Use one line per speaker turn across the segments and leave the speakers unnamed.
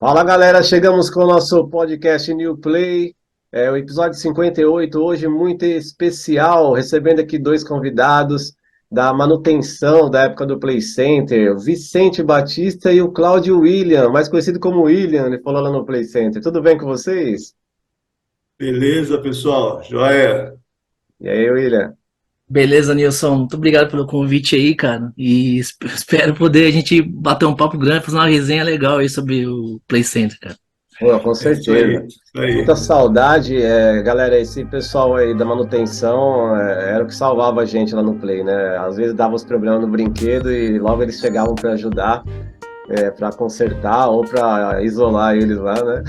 Fala galera, chegamos com o nosso podcast New Play, o episódio 58, hoje muito especial, recebendo aqui dois convidados da manutenção da época do Play Center, o Vicente Batista e o Cláudio William, mais conhecido como William, ele falou lá no Play Center. Tudo bem com vocês?
Beleza, pessoal? Joia?
E aí, William?
Beleza, Nilson. Muito obrigado pelo convite aí, cara. E espero poder a gente bater um papo grande, fazer uma resenha legal aí sobre o Play Center, cara.
Pô, com
É isso aí,
certeza.
isso aí.
Muita saudade, galera, esse pessoal aí da manutenção era o que salvava a gente lá no Play, né? Às vezes dava os problemas no brinquedo e logo eles chegavam para ajudar, para consertar ou para isolar eles lá, né?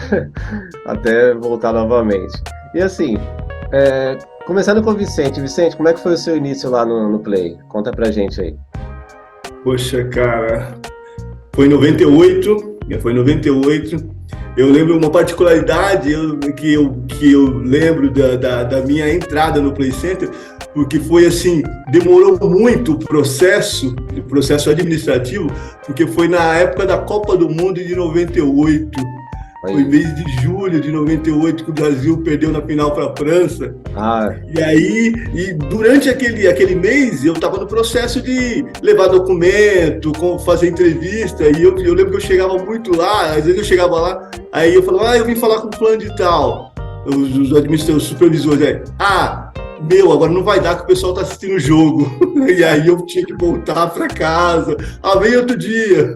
Até voltar novamente. E assim, começando com o Vicente. Vicente, como é que foi o seu início lá no Play? Conta pra gente aí.
Poxa, cara, foi em 98, foi em 98. Eu lembro uma particularidade que eu lembro da minha entrada no Play Center, porque foi assim, demorou muito o processo administrativo, porque foi na época da Copa do Mundo de 98. Foi
Aí.
mês de julho de 98 que o Brasil perdeu na final para a França.
Ah,
E aí, durante aquele mês, eu estava no processo de levar documento, fazer entrevista, e eu lembro que eu chegava muito lá, às vezes eu chegava lá, aí eu falava, eu vim falar com o plano de tal, os administradores, os supervisores, agora não vai dar que o pessoal está assistindo o jogo, e aí eu tinha que voltar para casa, vem outro dia,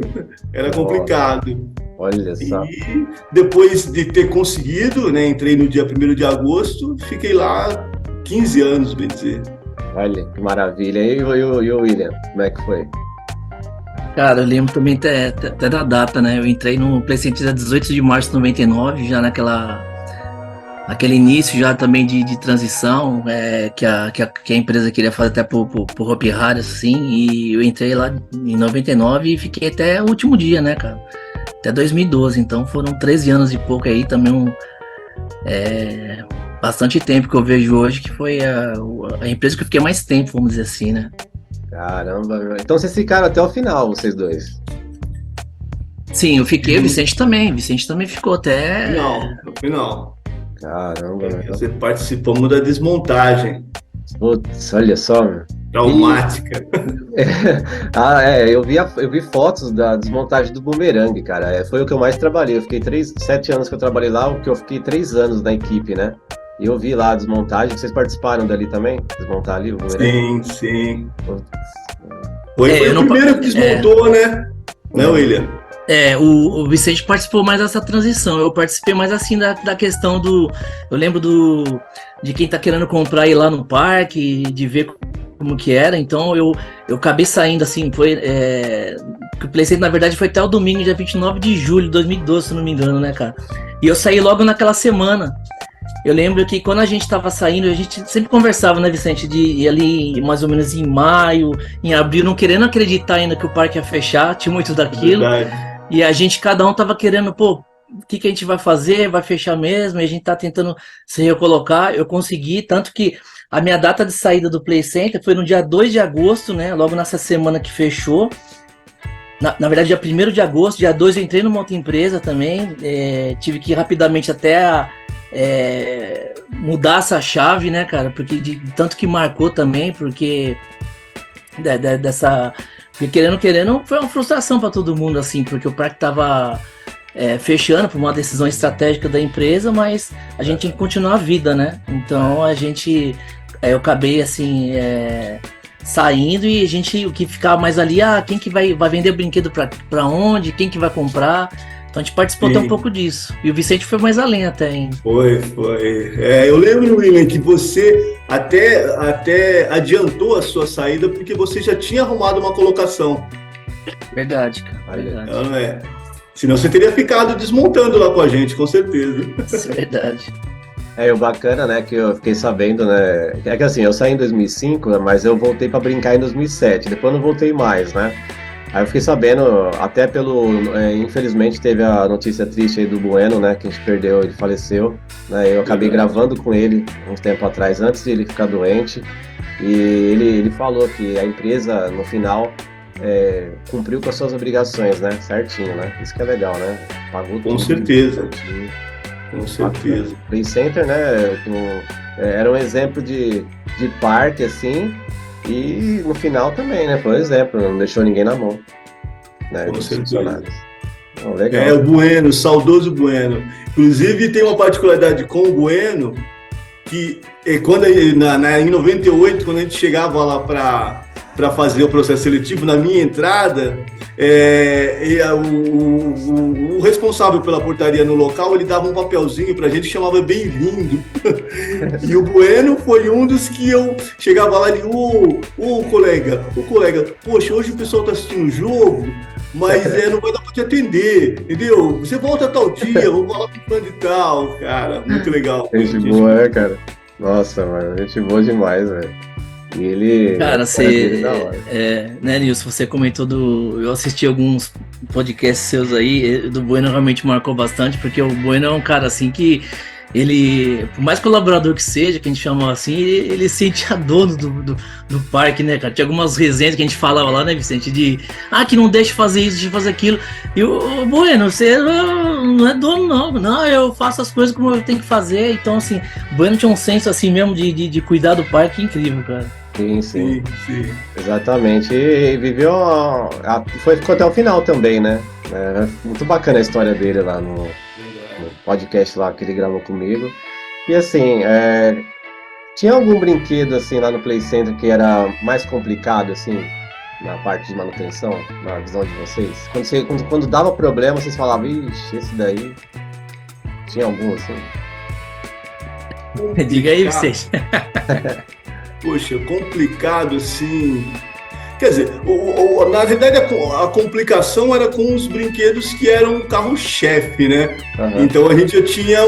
era complicado.
olha só.
E depois de ter conseguido, né, entrei no dia 1º de agosto, fiquei lá 15 anos, bem dizer.
Olha, que maravilha. E o William, como é que foi?
Cara, eu lembro também até da data, né? Eu entrei no Play Center dia 18 de março de 99, já naquele início já também de transição, que a empresa queria fazer até pro Hopi Hari, assim, e eu entrei lá em 99 e fiquei até o último dia, né, cara? Até 2012, então foram 13 anos e pouco aí, também bastante tempo que eu vejo hoje, que foi a empresa que eu fiquei mais tempo, vamos dizer assim, né?
Caramba, meu. Então vocês ficaram até o final, vocês dois.
Sim, eu fiquei, o Vicente também ficou até...
No final.
Caramba, meu.
Você participamos da desmontagem
Putz, olha só, meu.
traumática.
Eu vi fotos da desmontagem do bumerangue, cara. Foi o que eu mais trabalhei. Eu fiquei 7 anos que eu trabalhei lá, o que eu fiquei 3 anos na equipe, né? E eu vi lá a desmontagem. Vocês participaram dali também? Desmontar ali o bumerangue?
Sim.
Putz.
Foi o primeiro que desmontou, né? Né, William?
O Vicente participou mais dessa transição. Eu participei mais assim da questão do... Eu lembro de quem tá querendo comprar ir lá no parque, de ver como que era. Então eu acabei saindo assim, o Play Center na verdade foi até o domingo, dia 29 de julho de 2012, se não me engano, né, cara? E eu saí logo naquela semana. Eu lembro que quando a gente tava saindo, a gente sempre conversava, né, Vicente, de ir ali mais ou menos em maio, em abril, não querendo acreditar ainda que o parque ia fechar, tinha muito daquilo.
Verdade.
E a gente, cada um tava querendo, o que a gente vai fazer? Vai fechar mesmo? E a gente tá tentando se recolocar. Eu consegui, tanto que a minha data de saída do Play Center foi no dia 2 de agosto, né? Logo nessa semana que fechou. Na verdade, dia 1º de agosto, dia 2 eu entrei numa outra empresa também. Tive que ir rapidamente até mudar essa chave, né, cara? Porque tanto que marcou também, porque porque querendo, foi uma frustração para todo mundo, assim, porque o parque tava fechando por uma decisão estratégica da empresa, mas a gente tinha que continuar a vida, né? Então eu acabei, assim, saindo e o que ficava mais ali, quem que vai vender brinquedo para onde, quem que vai comprar. Então a gente participou até um pouco disso. E o Vicente foi mais além até, hein?
Foi. Eu lembro, William, que você até adiantou a sua saída porque você já tinha arrumado uma colocação.
Verdade, cara. Verdade.
Então, senão você teria ficado desmontando lá com a gente, com certeza.
Isso é verdade.
O bacana, né, que eu fiquei sabendo, né, é que assim, eu saí em 2005, mas eu voltei pra brincar em 2007, depois eu não voltei mais, né. Aí eu fiquei sabendo, até infelizmente teve a notícia triste aí do Bueno, né, que a gente perdeu, ele faleceu, né, eu acabei gravando com ele um tempo atrás, antes de ele ficar doente, e ele falou que a empresa, no final, cumpriu com as suas obrigações, né? Certinho, né? Isso que é legal, né? Pagou tudo.
Com certeza.
Certinho.
Com certeza.
O Play Center, né? Era um exemplo de parque, assim, e no final também, né? Por exemplo, não deixou ninguém na mão, né?
Com certeza.
Legal.
O Bueno, o saudoso Bueno. Inclusive, tem uma particularidade com o Bueno, que quando, em 98, quando a gente chegava lá para fazer o processo seletivo, na minha entrada, o responsável pela portaria no local, ele dava um papelzinho pra gente que chamava Bem-vindo. E o Bueno foi um dos que eu chegava lá e colega, poxa, hoje o pessoal tá assistindo o jogo, mas não vai dar pra te atender, entendeu? Você volta tal dia, vou falar pro plano de tal, cara, muito legal.
Gente boa, cara? Nossa, mano, gente boa demais, velho. E ele...
Cara, né, Nilson, você comentou eu assisti alguns podcasts seus aí, do Bueno realmente marcou bastante, porque o Bueno é um cara, assim, que ele, por mais colaborador que seja, que a gente chama assim, ele sentia dono do parque, né, cara? Tinha algumas resenhas que a gente falava lá, né, Vicente, que não deixa fazer isso, deixa fazer aquilo. E o Bueno, você não é dono, não, eu faço as coisas como eu tenho que fazer. Então, assim, o Bueno tinha um senso, assim, mesmo de cuidar do parque incrível, cara.
Sim. Exatamente. E viveu. Ficou até o final também, né? Muito bacana a história dele lá no podcast lá que ele gravou comigo. E assim, tinha algum brinquedo assim lá no Play Center que era mais complicado, assim, na parte de manutenção, na visão de vocês? Quando dava problema, vocês falavam, ixi, esse daí. Tinha algum assim?
Diga aí, Vicente.
Poxa, complicado assim. Quer dizer, na verdade a complicação era com os brinquedos que eram o carro-chefe, né? Uhum. Então a gente já tinha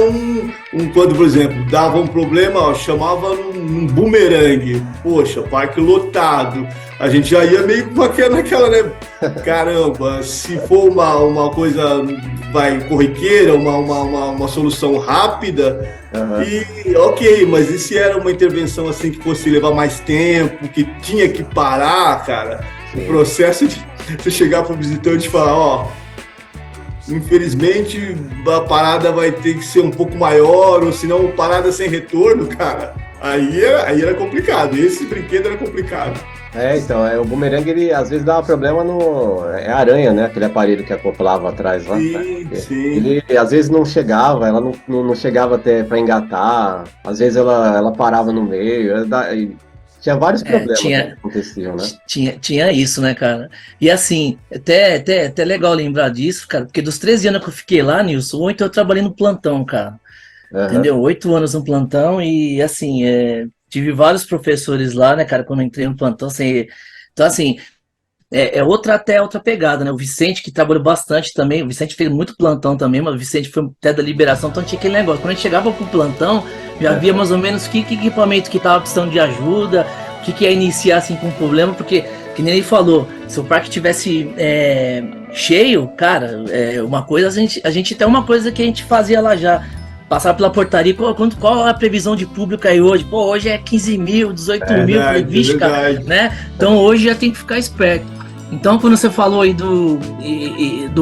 quando, por exemplo, dava um problema, chamava um bumerangue. Poxa, parque lotado. A gente já ia meio naquela, né? Caramba, se for uma coisa corriqueira, uma solução rápida, e ok, mas e se era uma intervenção assim que fosse levar mais tempo, que tinha que parar, cara? Sim. O processo de você chegar para o visitante e falar, infelizmente a parada vai ter que ser um pouco maior, ou senão parada sem retorno, cara, aí era complicado. Esse brinquedo era complicado.
Então, o bumerangue, ele às vezes dava problema a aranha, né? Aquele aparelho que acoplava atrás lá.
Sim.
Ele às vezes não chegava, ela não chegava até para engatar, às vezes ela parava no meio, tinha vários problemas que aconteciam, né?
Tinha isso, né, cara? E assim, até legal lembrar disso, cara, porque dos 13 anos que eu fiquei lá, Nilson, 8 eu trabalhei no plantão, cara. Entendeu? 8 anos no plantão e assim, tive vários professores lá, né, cara, quando eu entrei no plantão, assim, então assim, outra pegada, né, o Vicente que trabalhou bastante também, o Vicente fez muito plantão também, mas o Vicente foi até da liberação, então tinha aquele negócio, quando a gente chegava pro plantão, já via mais ou menos que equipamento que tava precisando de ajuda, o que ia iniciar, assim, com um problema, porque, que nem ele falou, se o parque tivesse cheio, cara, uma coisa, a gente tem uma coisa que a gente fazia lá já, passar pela portaria, qual a previsão de público aí hoje? Pô, hoje é 15 mil, 18 mil, vixe, cara, né? Então hoje já tem que ficar esperto. Então, quando você falou aí do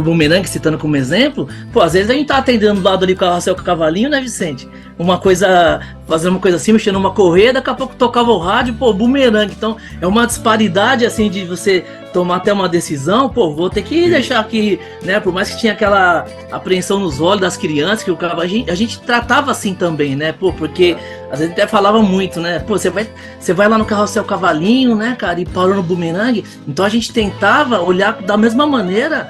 bumerangue, citando como exemplo, pô, às vezes a gente tá atendendo do lado ali com o carrossel com o cavalinho, né, Vicente? Fazendo uma coisa assim, mexendo numa correia, daqui a pouco tocava o rádio, pô, bumerangue. Então, é uma disparidade, assim, de você tomar até uma decisão, pô, vou ter que deixar aqui, né, por mais que tinha aquela apreensão nos olhos das crianças, que a gente tratava assim também, né, pô, porque às vezes até falava muito, né, pô, você vai lá no carrossel cavalinho, né, cara, e parou no bumerangue, então a gente tentava olhar da mesma maneira,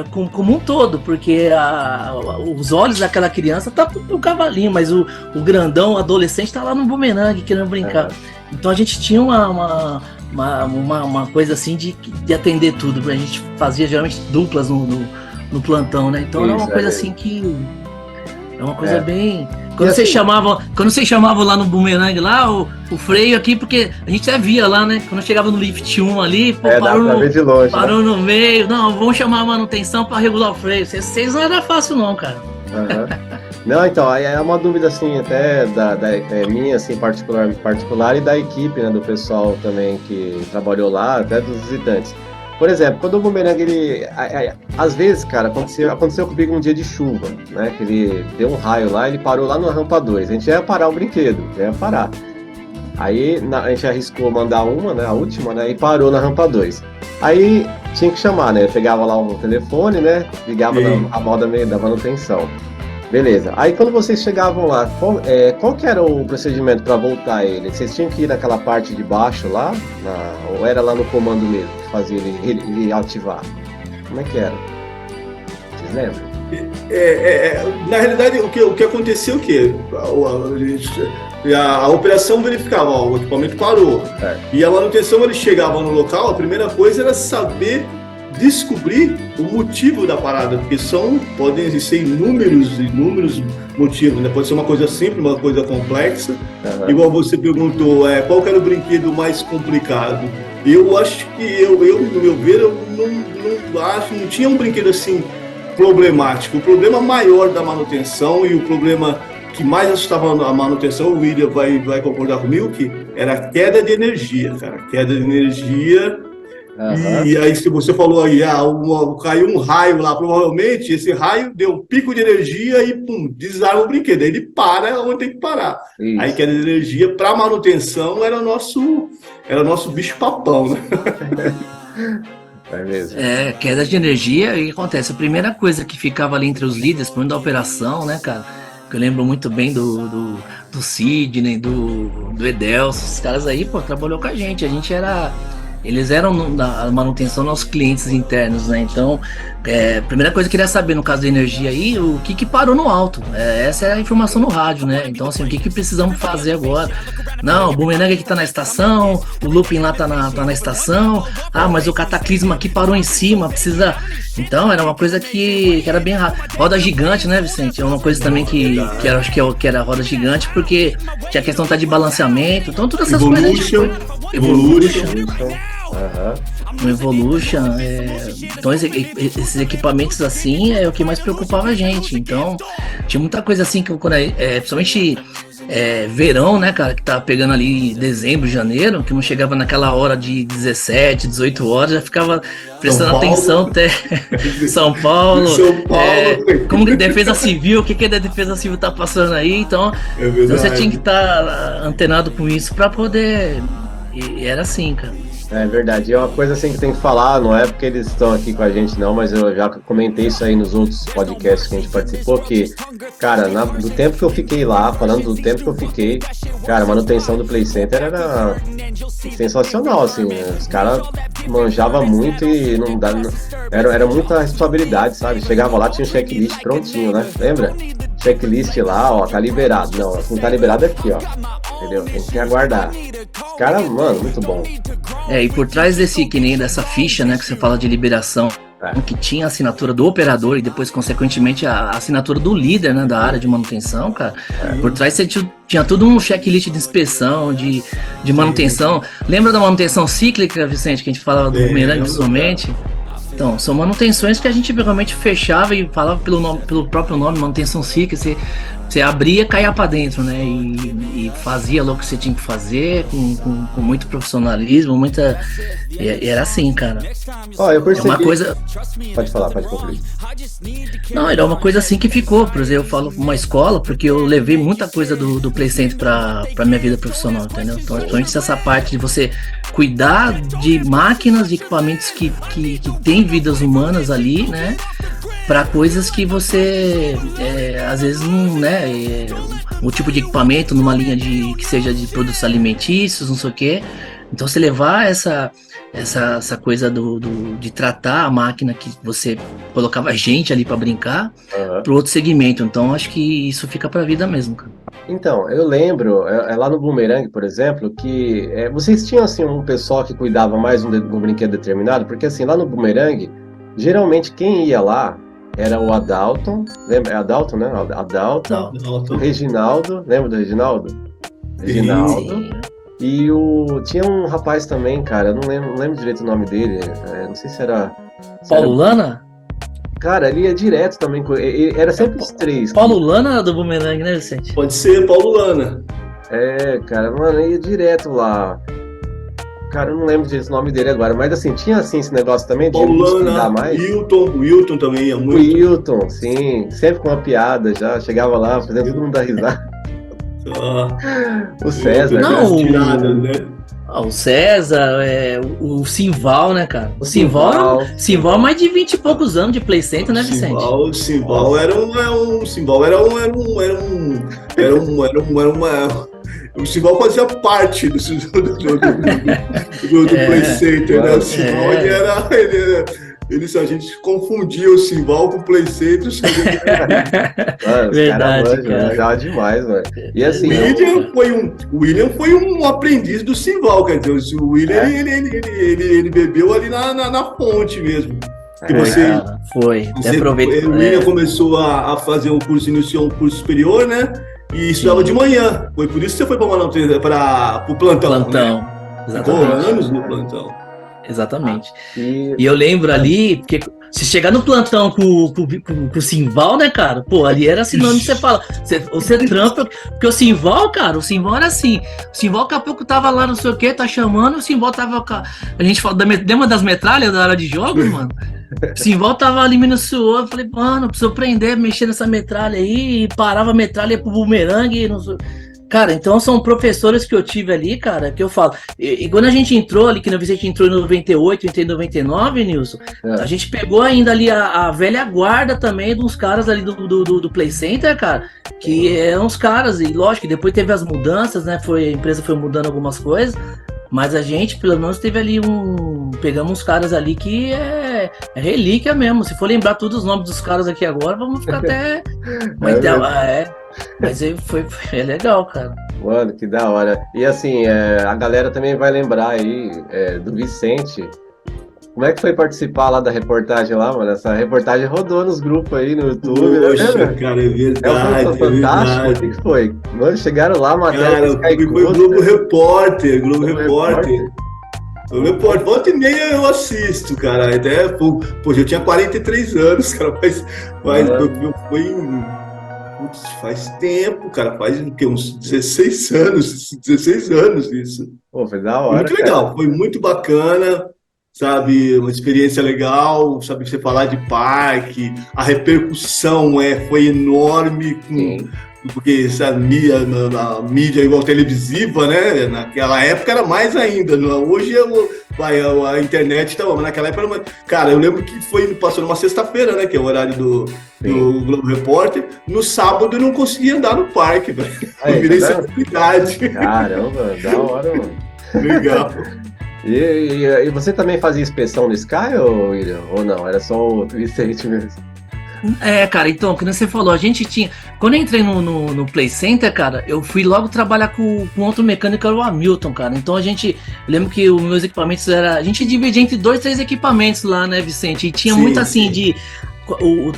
como um todo, porque os olhos daquela criança tá pro cavalinho, mas o grandão, o adolescente tá lá no bumerangue querendo brincar. Então a gente tinha uma coisa assim de atender tudo, a gente fazia geralmente duplas no plantão, né? Então era uma coisa assim que é uma coisa bem... Quando vocês chamavam lá no bumerangue lá, o freio aqui, porque a gente até via lá, né? Quando chegava no lift 1 ali, pô, parou no meio, não, vamos chamar a manutenção para regular o freio. Vocês não era fácil não, cara.
Não, então, aí é uma dúvida assim, até minha, assim, particular e da equipe, né, do pessoal também que trabalhou lá, até dos visitantes. por exemplo, quando o bumerangue, às vezes, cara, aconteceu comigo um dia de chuva, né? Que ele deu um raio lá, ele parou lá na rampa 2. A gente ia parar o brinquedo, já ia parar. Aí a gente arriscou mandar uma, né? A última, né? E parou na rampa 2. Aí tinha que chamar, né? Eu pegava lá o telefone, né? Ligava a moda da manutenção. Beleza. Aí quando vocês chegavam lá, qual que era o procedimento para voltar ele? Vocês tinham que ir naquela parte de baixo lá? Ou era lá no comando mesmo que fazia ele ativar? Como é que era? Vocês lembram?
Na realidade, o que aconteceu é o quê? A operação verificava, o equipamento parou. E a manutenção, ele chegava no local, a primeira coisa era saber descobrir o motivo da parada, porque podem existir inúmeros motivos, né? Pode ser uma coisa simples, uma coisa complexa. Igual você perguntou, qual que era o brinquedo mais complicado? Eu acho que, no meu ver, eu não tinha um brinquedo assim problemático. O problema maior da manutenção e o problema que mais assustava a manutenção, o William vai concordar comigo, que era a queda de energia, cara. Queda de energia. E aí, se você falou aí, caiu um raio lá, provavelmente esse raio deu um pico de energia e pum, desarma o brinquedo. Aí ele para onde tem que parar. Isso. Aí queda de energia para manutenção era nosso bicho papão, né?
É mesmo.
Queda de energia, e acontece. A primeira coisa que ficava ali entre os líderes, por da operação, né, cara? Que eu lembro muito bem do Sidney, do Edelso, esses caras aí, pô, trabalhou com a gente. Eles eram da manutenção nossos clientes internos, né? Então, a primeira coisa que eu queria saber, no caso da energia aí, o que parou no alto. Essa é a informação no rádio, né? Então, assim, o que precisamos fazer agora? Não, o bumerangue aqui tá na estação, o looping lá tá na estação. Mas o cataclisma aqui parou em cima, precisa... Então, era uma coisa que era bem rápido. Roda gigante, né, Vicente? É uma coisa também que eu acho que era roda gigante, porque tinha a questão de balanceamento. Então, todas essas coisas... Evolution. No Evolution, então esses equipamentos assim é o que mais preocupava a gente. Então tinha muita coisa assim que principalmente verão, né, cara, que tava pegando ali dezembro, janeiro, que não chegava naquela hora de 17, 18 horas, já ficava prestando atenção até São Paulo. Como que defesa civil, o que a defesa civil tá passando aí, então você tinha que estar antenado com isso para poder, e era assim, cara.
É verdade, é uma coisa assim que tem que falar, não é porque eles estão aqui com a gente não, mas eu já comentei isso aí nos outros podcasts que a gente participou, que, cara, do tempo que eu fiquei lá, falando do tempo que eu fiquei, cara, a manutenção do Play Center era sensacional, assim, os caras manjavam muito e era muita responsabilidade, sabe? Chegava lá, tinha um checklist prontinho, né? Lembra? Checklist lá, ó, tá liberado. Não, não tá liberado aqui, ó. Entendeu? Tem que aguardar. Os caras, mano, muito bom.
E por trás dessa ficha, né, que você fala de liberação, que tinha a assinatura do operador e depois, consequentemente, a assinatura do líder, né, da área de manutenção, cara. Por trás você tinha tudo um checklist de inspeção, de manutenção. Lembra da manutenção cíclica, Vicente, que a gente falava do bumerangue somente? Então, são manutenções que a gente realmente fechava e falava pelo próprio nome, manutenção cíclica. Você abria, caía pra dentro, né? E fazia lá o que você tinha que fazer, com muito profissionalismo, E era assim, cara.
Eu percebi.
Uma coisa...
Pode falar, pode concluir.
Não, era uma coisa assim que ficou. Por exemplo, eu falo uma escola, porque eu levei muita coisa do Play Center pra minha vida profissional, entendeu? Então, principalmente essa parte de você cuidar de máquinas, de equipamentos que tem vidas humanas ali, né? Para coisas que você às vezes não, né, o tipo de equipamento numa linha que seja de produtos alimentícios, não sei o quê. Então você levar essa coisa de tratar a máquina que você colocava gente ali para brincar para outro segmento. Então acho que isso fica para a vida mesmo, cara.
Então, eu lembro, lá no Bumerangue, por exemplo, que vocês tinham assim um pessoal que cuidava mais de um brinquedo determinado, porque assim, lá no Bumerangue, geralmente quem ia lá era o Adalton, lembra? É Adalton, né? Adalton. O Reginaldo, lembra do Reginaldo? Reginaldo. E tinha um rapaz também, cara, eu não lembro direito o nome dele, não sei se era...
Paulo Lana?
Cara, ele ia direto também, era sempre os três.
Paulo Lana do Bumerangue, né, Vicente?
Pode ser, Paulo Lana.
Cara, mano, ia direto lá. Cara, eu não lembro desse nome dele agora, mas assim, tinha assim esse negócio também de
Paulana,
mais.
O Wilton também ia
O
muito.
Wilton, sim, sempre com uma piada já, chegava lá, fazendo todo mundo dar risada. O César,
Não,
tiradas, né?
O César, o Simval, né, cara? O Simval é mais de 20 e poucos anos de Play Center, né, Vicente?
O Simval era um. O Simval fazia parte do Play Center, né? O Simval, a gente confundia o Simval com o Play Center.
Mano,
Verdade, cara.
Já demais, mano. E assim,
o William foi um aprendiz do Simval, quer dizer, o William, ele bebeu ali na fonte mesmo. Que
foi.
O William começou a fazer um curso, iniciou um curso superior, né? E estudava de manhã. Foi por isso que você foi para o plantão.
Né?
Ficou anos no plantão.
Exatamente. E eu lembro ali, porque se chegar no plantão com o Simval, né, cara? Pô, ali era sinônimo que você fala. Você trampa, porque o Simval, cara, era assim. O Simval daqui a pouco tava lá, não sei o que, tá chamando, o Simval tava. A gente fala lembra das metralhas da área de jogos, mano? O Simval tava ali minucioso, eu falei, mano, preciso aprender a mexer nessa metralha aí, e parava a metralha pro bumerangue, não sei. Cara, então são professores que eu tive ali, cara, que eu falo. E quando a gente entrou ali, que a gente entrou em 98, entrei em 99, Nilson, a gente pegou ainda ali a velha guarda também dos caras ali do Play Center, cara, que eram os caras, e lógico, depois teve as mudanças, né, a empresa foi mudando algumas coisas, mas a gente, pelo menos, teve ali pegamos uns caras ali que é relíquia mesmo. Se for lembrar todos os nomes dos caras aqui agora, vamos ficar até... Mas foi legal, cara.
Mano, que da hora. E assim, a galera também vai lembrar aí do Vicente. Como é que foi participar lá da reportagem lá, mano? Essa reportagem rodou nos grupos aí no YouTube.
Poxa, né, cara, é verdade.
É fantástico. O que foi? Mano, chegaram lá, matéria.
Cara, foi Globo Repórter. Volta e meia eu assisto, cara. Até, eu tinha 43 anos, cara, mas faz tempo, cara, faz uns 16 anos isso.
Pô, foi da hora.
Muito legal, foi muito bacana, sabe, uma experiência legal, sabe, você falar de parque, a repercussão foi enorme, porque essa mídia igual televisiva, né, naquela época era mais ainda, hoje a internet tá, mas naquela época era cara, eu lembro que passou numa sexta-feira, né, que é o horário do Globo Repórter, no sábado eu não conseguia andar no parque, velho, eu virei celebridade.
Caramba, da hora, mano.
Legal.
E você também fazia inspeção no Sky, William? Ou não? Era só o Vicente mesmo?
Cara, então, como você falou, a gente tinha... Quando eu entrei no Play Center, cara, eu fui logo trabalhar com outro mecânico, que era o Hamilton, cara. Então eu lembro que os meus equipamentos a gente dividia entre 2, 3 equipamentos lá, né, Vicente? E tinha muito assim de... Eu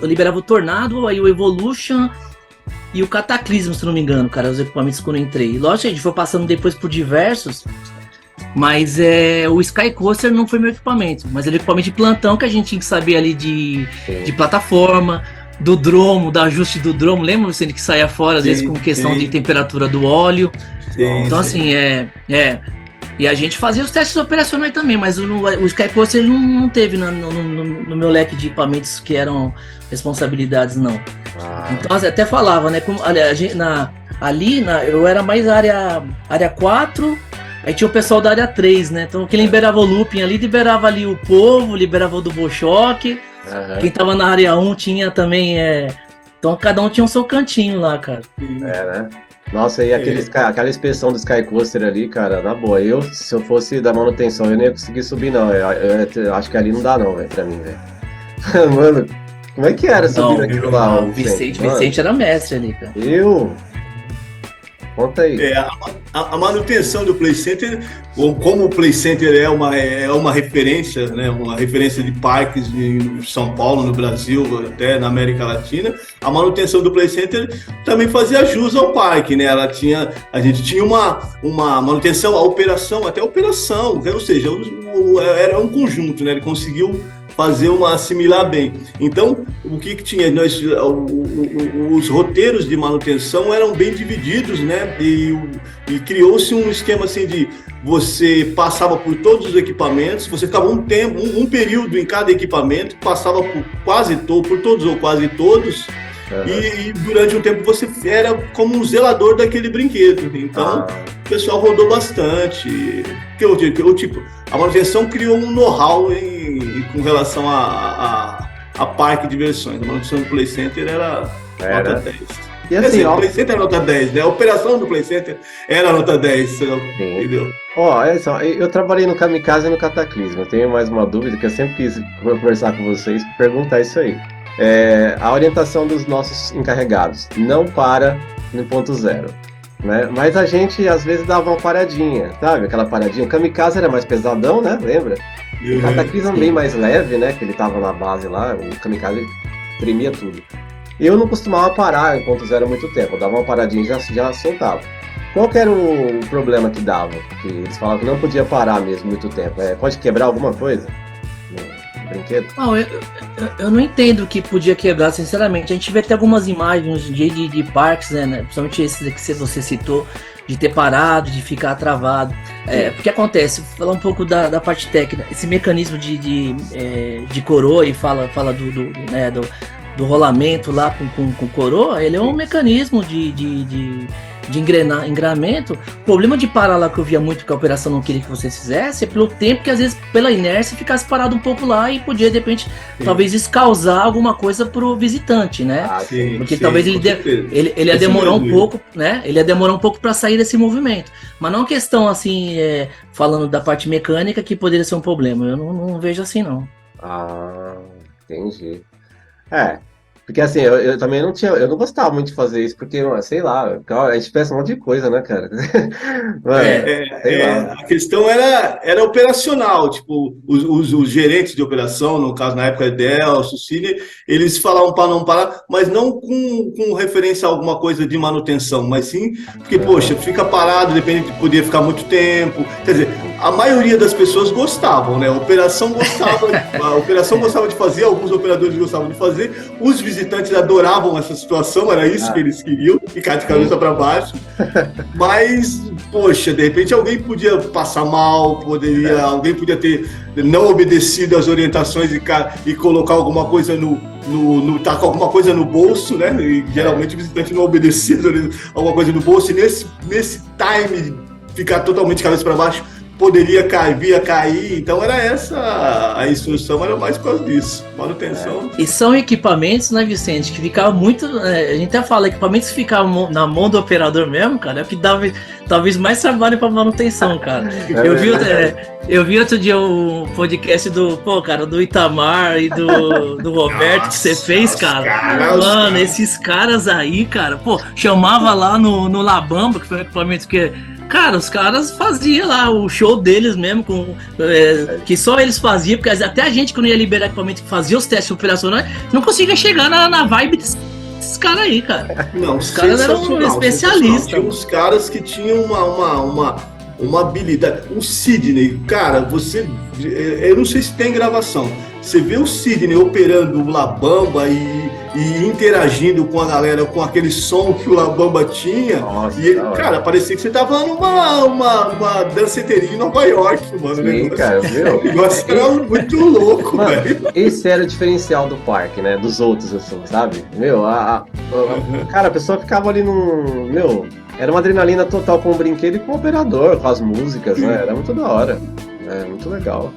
liberava o Tornado, aí o Evolution e o Cataclysm, se não me engano, cara, os equipamentos quando eu entrei. Lógico, a gente foi passando depois por diversos... Mas o Sky Coaster não foi meu equipamento, mas era equipamento de plantão que a gente tinha que saber ali de plataforma, do dromo, do ajuste do dromo. Lembra você que saía fora, às vezes, com questão de temperatura do óleo? Então, assim, E a gente fazia os testes operacionais também, mas o Sky Coaster não teve no meu leque de equipamentos que eram responsabilidades, não. Então, até falava, né? Eu era mais área 4. Aí tinha o pessoal da área 3, né? Então quem liberava o looping ali, liberava ali o povo, liberava o do Bolchoque. Quem tava na área 1 tinha também. Então cada um tinha o seu cantinho lá, cara.
Né? Nossa, e aquela inspeção do Sky Coaster ali, cara, na boa. Se eu fosse da manutenção, eu nem ia conseguir subir, não. Eu acho que ali não dá, não, velho, pra mim, velho. Mano, como é que era subir aquilo lá?
O Vicente era mestre ali, cara.
Conta aí.
A manutenção do Play Center, como o Play Center é uma referência, né, uma referência de parques em São Paulo, no Brasil, até na América Latina, a manutenção do Play Center também fazia jus ao parque, né? A gente tinha uma manutenção, ou seja, era um conjunto, né? Ele conseguiu assimilar bem. Então, o que tinha? Os roteiros de manutenção eram bem divididos, né? E criou-se um esquema assim de você passava por todos os equipamentos, você ficava um período em cada equipamento, passava por todos ou quase todos. E durante um tempo você era como um zelador daquele brinquedo. Então, o pessoal rodou bastante. A manutenção criou um know-how com relação a parque de diversões. A manutenção do Play Center era nota 10.
E assim,
o Play Center era nota 10, né? A operação do Play Center era nota 10, entendeu?
Eu trabalhei no Kamikaze e no Cataclismo. Eu tenho mais uma dúvida que eu sempre quis conversar com vocês, perguntar isso aí. A orientação dos nossos encarregados não para no ponto zero, né? Mas a gente às vezes dava uma paradinha, sabe? Aquela paradinha. O Kamikaze era mais pesadão, né? Lembra? O Cataclismo bem mais leve, né? Que ele tava na base lá, o Kamikaze tremia tudo. Eu não costumava parar em ponto zero há muito tempo, eu dava uma paradinha e já soltava. Qual que era o problema que dava? Que eles falavam que não podia parar mesmo muito tempo. Pode quebrar alguma coisa? Brinquedo?
Não, eu não entendo o que podia quebrar, sinceramente. A gente vê até algumas imagens de parques, né? Principalmente esse que você citou, de ter parado, de ficar travado. O que acontece? Vou falar um pouco da parte técnica. Esse mecanismo de coroa, e fala do rolamento lá com coroa, ele é um mecanismo de engramento. O problema de parar lá, que eu via muito que a operação não queria que você fizesse, é pelo tempo que às vezes pela inércia ficasse parado um pouco lá e podia de repente talvez isso causar alguma coisa pro visitante, né? Porque talvez ele ia demorar um pouco, né? Ele ia demorar um pouco para sair desse movimento. Mas não é uma questão assim, falando da parte mecânica, que poderia ser um problema. Eu não vejo assim, não.
Entendi. Porque assim, eu também eu não gostava muito de fazer isso, porque, sei lá, a gente pensa um monte de coisa, né, cara?
A questão era operacional, tipo, os gerentes de operação, no caso, na época, Delcio, Cine, eles falavam para não parar, mas não com referência a alguma coisa de manutenção, mas sim, porque, poxa, fica parado, depende, podia ficar muito tempo, quer dizer, a maioria das pessoas gostavam, né? A operação gostava de fazer, alguns operadores gostavam de fazer, os visitantes adoravam essa situação, era isso que eles queriam, ficar de cabeça para baixo. Mas, poxa, de repente alguém podia passar mal, alguém podia ter não obedecido às orientações e colocar alguma coisa tá com alguma coisa no bolso, né? E geralmente o visitante não obedecia alguma coisa no bolso, e nesse time ficar totalmente de cabeça para baixo, poderia cair, então era essa a instrução, era mais por causa disso, manutenção.
E são equipamentos, né, Vicente, que ficavam muito, a gente até fala, equipamentos que ficavam na mão do operador mesmo, cara, é o que dava talvez mais trabalho para manutenção, cara. Eu vi outro dia o podcast do Itamar e do Roberto, que você fez, cara. Mano, esses caras aí, cara, chamava lá no La Bamba, que foi um equipamento que... Cara, os caras faziam lá o show deles mesmo, que só eles faziam, porque até a gente, quando ia liberar equipamento, que fazia os testes operacionais, não conseguia chegar na vibe desses caras aí, cara.
Não,
os caras eram especialistas.
Tinha uns caras que tinham uma habilidade. O Sidney, cara, eu não sei se tem gravação. Você vê o Sidney operando o La Bamba e interagindo com a galera com aquele som que o La Bamba tinha. Nossa, e ele, cara, parecia que você tava numa danceteria em Nova York, mano.
Sim, cara, viu?
O negócio era muito louco, velho.
Esse era o diferencial do parque, né? Dos outros, assim, sabe? Cara, a pessoa ficava ali era uma adrenalina total com o brinquedo e com o operador, com as músicas, né? Era muito da hora. Muito legal.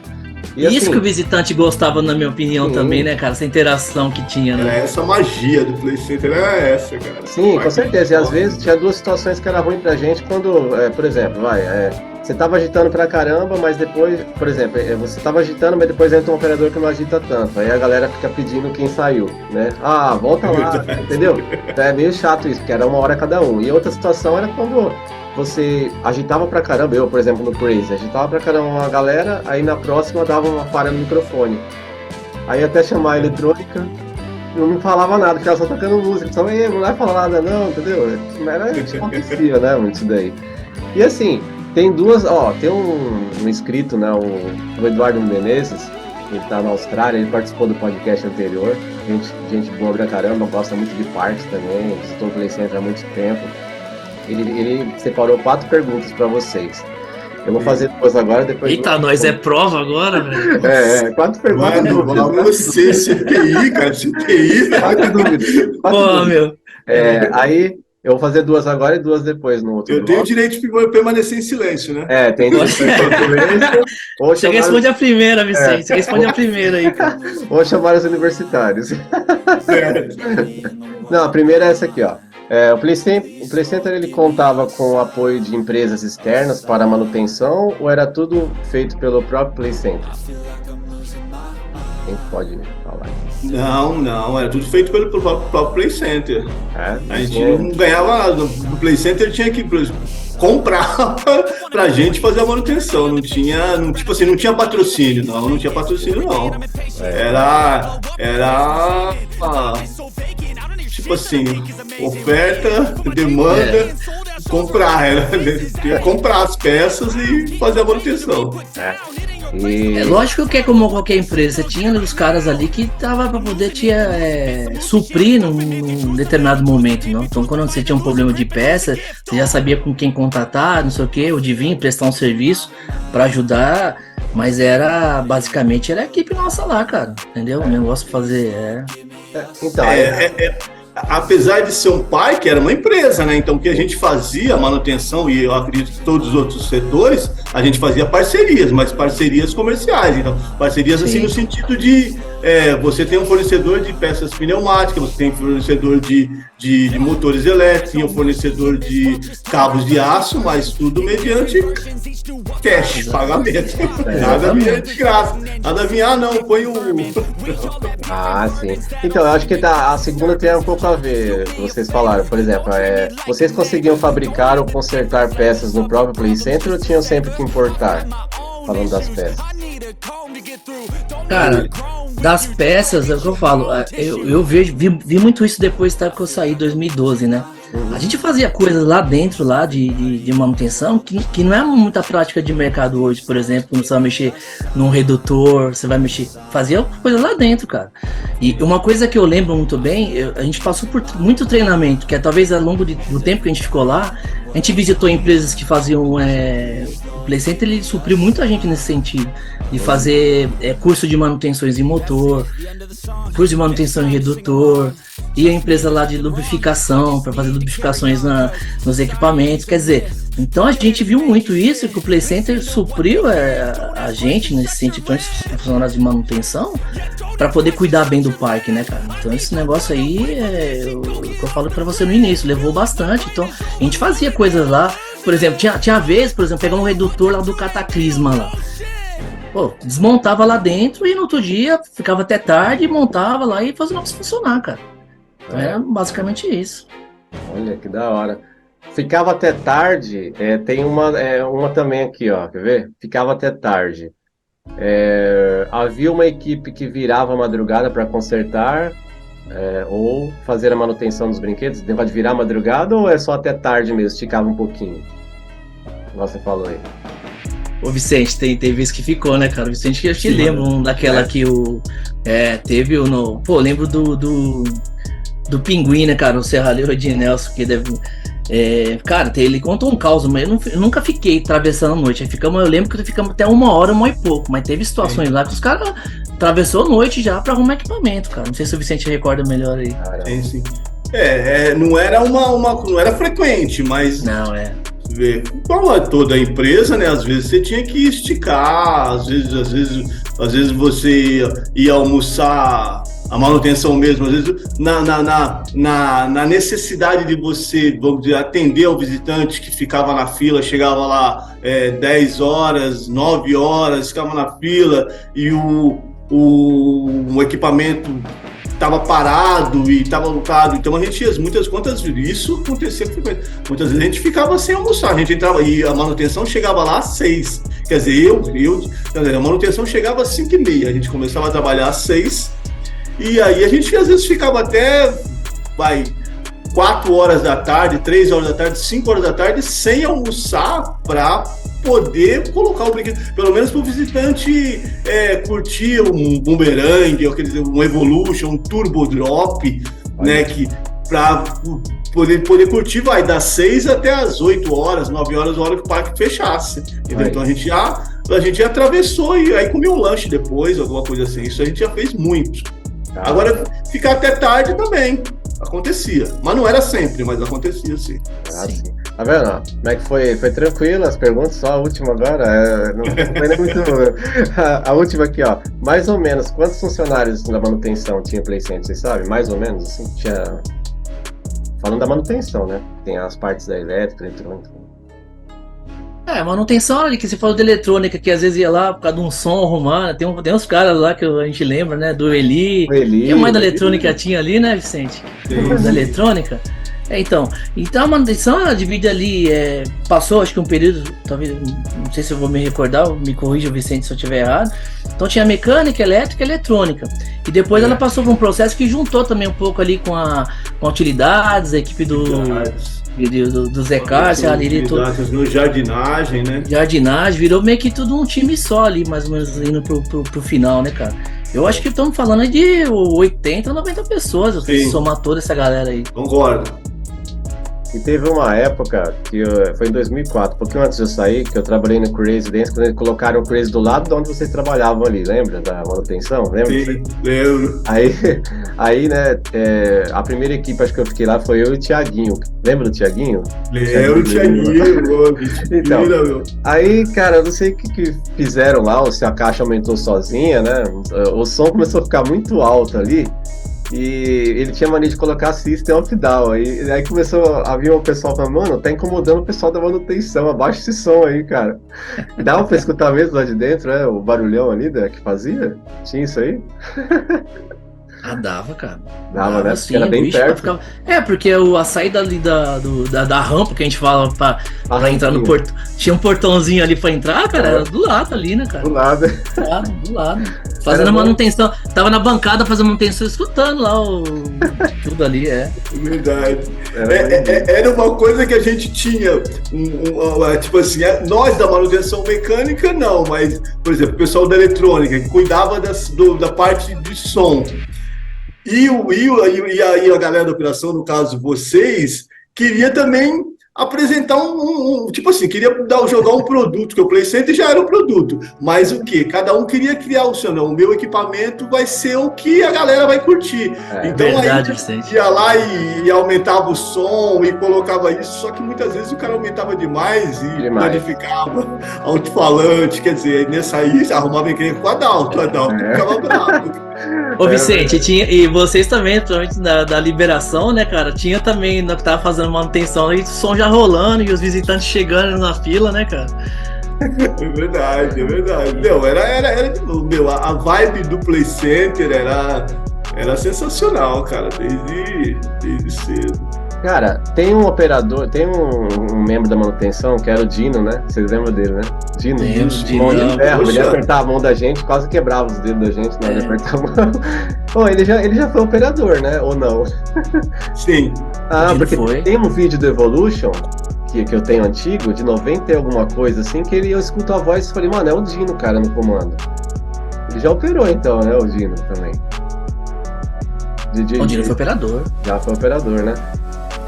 E isso assim, que o visitante gostava, na minha opinião, também, né, cara? Essa interação que tinha, né?
Essa magia do Play Center era essa, cara.
Sim, com certeza. E às vezes tinha duas situações que era ruim pra gente quando, por exemplo, você tava agitando pra caramba, mas depois, por exemplo, você tava agitando, mas depois entra um operador que não agita tanto. Aí a galera fica pedindo quem saiu, né? Volta lá, entendeu? Então é meio chato isso, porque era 1 hora cada um. E outra situação era quando você agitava pra caramba, eu, por exemplo, no Crazy, agitava pra caramba uma galera, aí na próxima dava uma falha no microfone. Aí até chamar a eletrônica, não falava nada, ficava só tocando música, só não vai falar nada não, entendeu? Era acontecia, né, muito isso daí. E assim, tem duas, tem um inscrito, né, o Eduardo Menezes, ele tá na Austrália, ele participou do podcast anterior, gente boa pra caramba, gosta muito de parques também, visitou o Play Center há muito tempo. Ele separou 4 perguntas para vocês. Eu vou fazer 2 agora, depois...
Eita, nós é prova agora, velho.
4 perguntas.
Mano, você, CPI, cara, CPI.
4 dúvidas.
Pô, meu.
Aí... Eu vou fazer 2 agora e 2 depois no outro.
Eu tenho o direito de permanecer em silêncio, né?
Tem direito de silêncio.
Você responde a primeira, Vicente. Você responde a primeira aí, cara.
Ou chamar os universitários. Não, a primeira é essa aqui, ó. O Play Center ele contava com o apoio de empresas externas para a manutenção ou era tudo feito pelo próprio Play Center? Quem pode falar?
Não, era tudo feito pelo próprio Play Center. A gente não ganhava nada. No Play Center tinha que comprar pra gente fazer a manutenção. Não tinha patrocínio, não tinha patrocínio, não. Era tipo assim, oferta, demanda, comprar as peças e fazer a manutenção.
É lógico que é como qualquer empresa, você tinha os caras ali que tava para poder te suprir num determinado momento, não? Então quando você tinha um problema de peça, você já sabia com quem contratar, não sei o que, ou de vir prestar um serviço para ajudar, mas basicamente era a equipe nossa lá, cara, entendeu? O negócio fazer
apesar de ser um parque, era uma empresa, né? Então, o que a gente fazia, a manutenção, e eu acredito que todos os outros setores, a gente fazia parcerias, mas parcerias comerciais. Então, parcerias assim no sentido de você tem um fornecedor de peças pneumáticas, você tem um fornecedor de motores elétricos, tem um fornecedor de cabos de aço, mas tudo mediante cash, pagamento. Nada vinha de graça. Nada vinha, não, põe o...
sim. Então, eu acho que a segunda tem um pouco a ver, vocês falaram, por exemplo, vocês conseguiam fabricar ou consertar peças no próprio Play Center ou tinham sempre que importar? Falando das peças.
Cara, das peças, é o que eu falo, eu vi muito isso depois que eu saí em 2012, né? A gente fazia coisas lá dentro, lá de manutenção, que não é muita prática de mercado hoje, por exemplo, você vai mexer num redutor, você vai fazia coisa lá dentro, cara. E uma coisa que eu lembro muito bem, a gente passou por muito treinamento, que talvez ao longo do tempo que a gente ficou lá, a gente visitou empresas que faziam, o Play Center ele supriu muita gente nesse sentido, de fazer curso de manutenções em motor, curso de manutenção em redutor, e a empresa lá de lubrificação, para fazer lubrificações nos equipamentos, quer dizer, então a gente viu muito isso, que o Play Center supriu a gente nesse sentido, funcionários de manutenção, para poder cuidar bem do parque, né, cara? Então esse negócio aí, o que eu falo para você no início, levou bastante, então a gente fazia coisas lá, por exemplo, tinha vez, por exemplo, pegar um redutor lá do Cataclisma lá, desmontava lá dentro e no outro dia ficava até tarde, montava lá e fazia o negócio funcionar, cara. Então era basicamente isso.
Olha que da hora. Ficava até tarde, tem uma também aqui, ó, quer ver? Ficava até tarde. Havia uma equipe que virava a madrugada para consertar ou fazer a manutenção dos brinquedos. Pode virar a madrugada ou é só até tarde mesmo, esticava um pouquinho? Você falou aí.
Ô Vicente, tem vezes que ficou, né, cara? O Vicente, eu te lembro daquela que teve lembro do Pinguim, né, cara? O Serralheiro de Nelson, que deve... cara, ele contou um caos, mas eu nunca fiquei atravessando a noite. Eu lembro que ficamos até 1 hora e pouco, mas teve situações lá que os caras atravessou a noite já pra arrumar equipamento, cara. Não sei se o Vicente recorda melhor aí.
Sim. Não era não era frequente, mas...
Não,
Como é toda a empresa, né? Às vezes você tinha que esticar, às vezes você ia almoçar, a manutenção mesmo, às vezes na necessidade de você, vamos dizer, atender ao visitante que ficava na fila, chegava lá 10 horas, 9 horas, ficava na fila e o equipamento estava parado e estava lotado, então a gente isso acontecia frequentemente. Muitas vezes a gente ficava sem almoçar, a gente entrava e a manutenção chegava lá às 6, quer dizer, a manutenção chegava às 5h30, a gente começava a trabalhar às 6, e aí a gente às vezes ficava até 4 horas da tarde, 3 horas da tarde, 5 horas da tarde, sem almoçar para poder colocar o brinquedo, pelo menos para o visitante curtir um boomerang, um Evolution, um Turbo Drop, né, que para poder curtir vai das 6 até as 8 horas, 9 horas, a hora que o parque fechasse. Então a gente já atravessou e aí comia um lanche depois, alguma coisa assim. Isso a gente já fez muito. Agora, ficar até tarde também acontecia. Mas não era sempre, mas acontecia sim.
Sim. Tá vendo? Como é que foi? Foi tranquilo as perguntas, só a última agora. Não foi nem muito. A última aqui, ó. Mais ou menos, quantos funcionários da manutenção tinha Play Center? Vocês sabem? Mais ou menos, assim, tinha. Falando da manutenção, né? Tem as partes da elétrica, eletrônica.
Manutenção ali, que você falou de eletrônica, que às vezes ia lá por causa de um som arrumando. Tem uns caras lá que a gente lembra, né? Do Eli. Que mais da eletrônica tinha ali, né, Vicente? Da eletrônica. Então a manutenção ela divide ali, passou acho que um período, talvez, não sei se eu vou me recordar, me corrija, Vicente, se eu estiver errado. Então tinha mecânica, elétrica e eletrônica. E depois ela passou por um processo que juntou também um pouco ali com utilidades, a equipe do Zé Cárcia, ali
no jardinagem, né?
Jardinagem, virou meio que tudo um time só ali, mais ou menos indo pro final, né, cara? Eu acho que estamos falando de 80, 90 pessoas, se somar toda essa galera aí.
Concordo.
E teve uma época, foi em 2004, um pouquinho antes de eu sair, que eu trabalhei no Crazy Dance, quando eles colocaram o Crazy do lado de onde vocês trabalhavam ali, lembra? Da manutenção, lembra?
Sim, lembro.
Aí, né, a primeira equipe, acho que eu fiquei lá, foi eu e o Thiaguinho. Lembra do Thiaguinho?
Lembro, Thiaguinho.
Então, aí, cara, eu não sei o que fizeram lá, ou se a caixa aumentou sozinha, né? O som começou a ficar muito alto ali. E ele tinha mania de colocar System of Down. Aí começou a vir um pessoal falando, mano, tá incomodando o pessoal da manutenção, abaixa esse som aí, cara. Dava pra escutar mesmo lá de dentro, né? O barulhão ali que fazia? Tinha isso aí?
Dava, cara.
Dava, né?
Sim,
era bem perto.
Ficava... porque a saída ali da rampa que a gente fala pra entrar no portão. Tinha um portãozinho ali pra entrar, cara, era do lado ali, né, cara?
Do lado.
Do lado. Fazendo a manutenção. Tava na bancada fazendo manutenção, escutando lá tudo ali,
Verdade. Era uma coisa que a gente tinha, tipo assim, nós da manutenção mecânica não, mas, por exemplo, o pessoal da eletrônica, que cuidava da parte de som. E aí a galera da operação, no caso vocês, queria também apresentar tipo assim, queria jogar um produto, que o Play Center já era um produto, mas o quê? Cada um queria criar o seu, não, o meu equipamento vai ser o que a galera vai curtir. Então
verdade,
aí ia lá e aumentava o som e colocava isso, só que muitas vezes o cara aumentava demais e modificava alto-falante, quer dizer, nessa aí arrumava querer com Adalto ficava bravo.
Ô Vicente, e vocês também, principalmente da liberação, né, cara? Tinha também, que tava fazendo manutenção aí, o som já rolando e os visitantes chegando na fila, né, cara?
É verdade. Meu, a vibe do Play Center era sensacional, cara, desde cedo.
Cara, tem um operador, tem um membro da manutenção, que era o Dino, né? Vocês lembram dele, né? Dino. Ele apertava a mão da gente, quase quebrava os dedos da gente na hora de apertar a mão. Pô, ele já foi operador, né? Ou não?
Sim.
Porque tem um vídeo do Evolution, que eu tenho antigo, de 90 e alguma coisa assim, que eu escuto a voz e falei, mano, é o Dino, cara, no comando. Ele já operou então, né? O Dino também.
O Dino foi operador.
Já foi operador, né?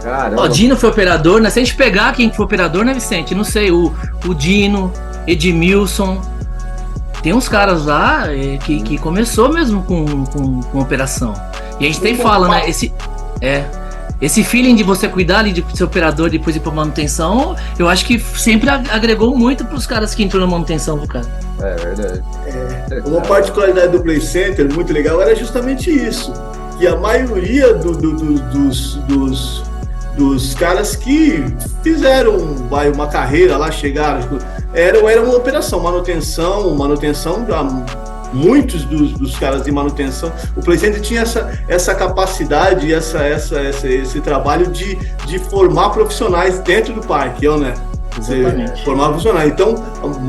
Caramba.
O Dino foi operador, né? Se a gente pegar quem foi operador, né, Vicente? Não sei, o Dino, Edmilson. Tem uns caras lá que começou mesmo com operação. E a gente tem fala, né? Esse feeling de você cuidar ali de ser operador e depois ir pra manutenção, eu acho que sempre agregou muito pros caras que entrou na manutenção do cara.
É verdade.
Uma particularidade do Play Center muito legal era justamente isso. Que a maioria dos caras que fizeram uma carreira lá, chegaram, era uma operação, manutenção, muitos dos caras de manutenção, o Play Center tinha essa capacidade, esse trabalho de formar profissionais dentro do parque, né?
Exatamente.
Formava funcionário. Então,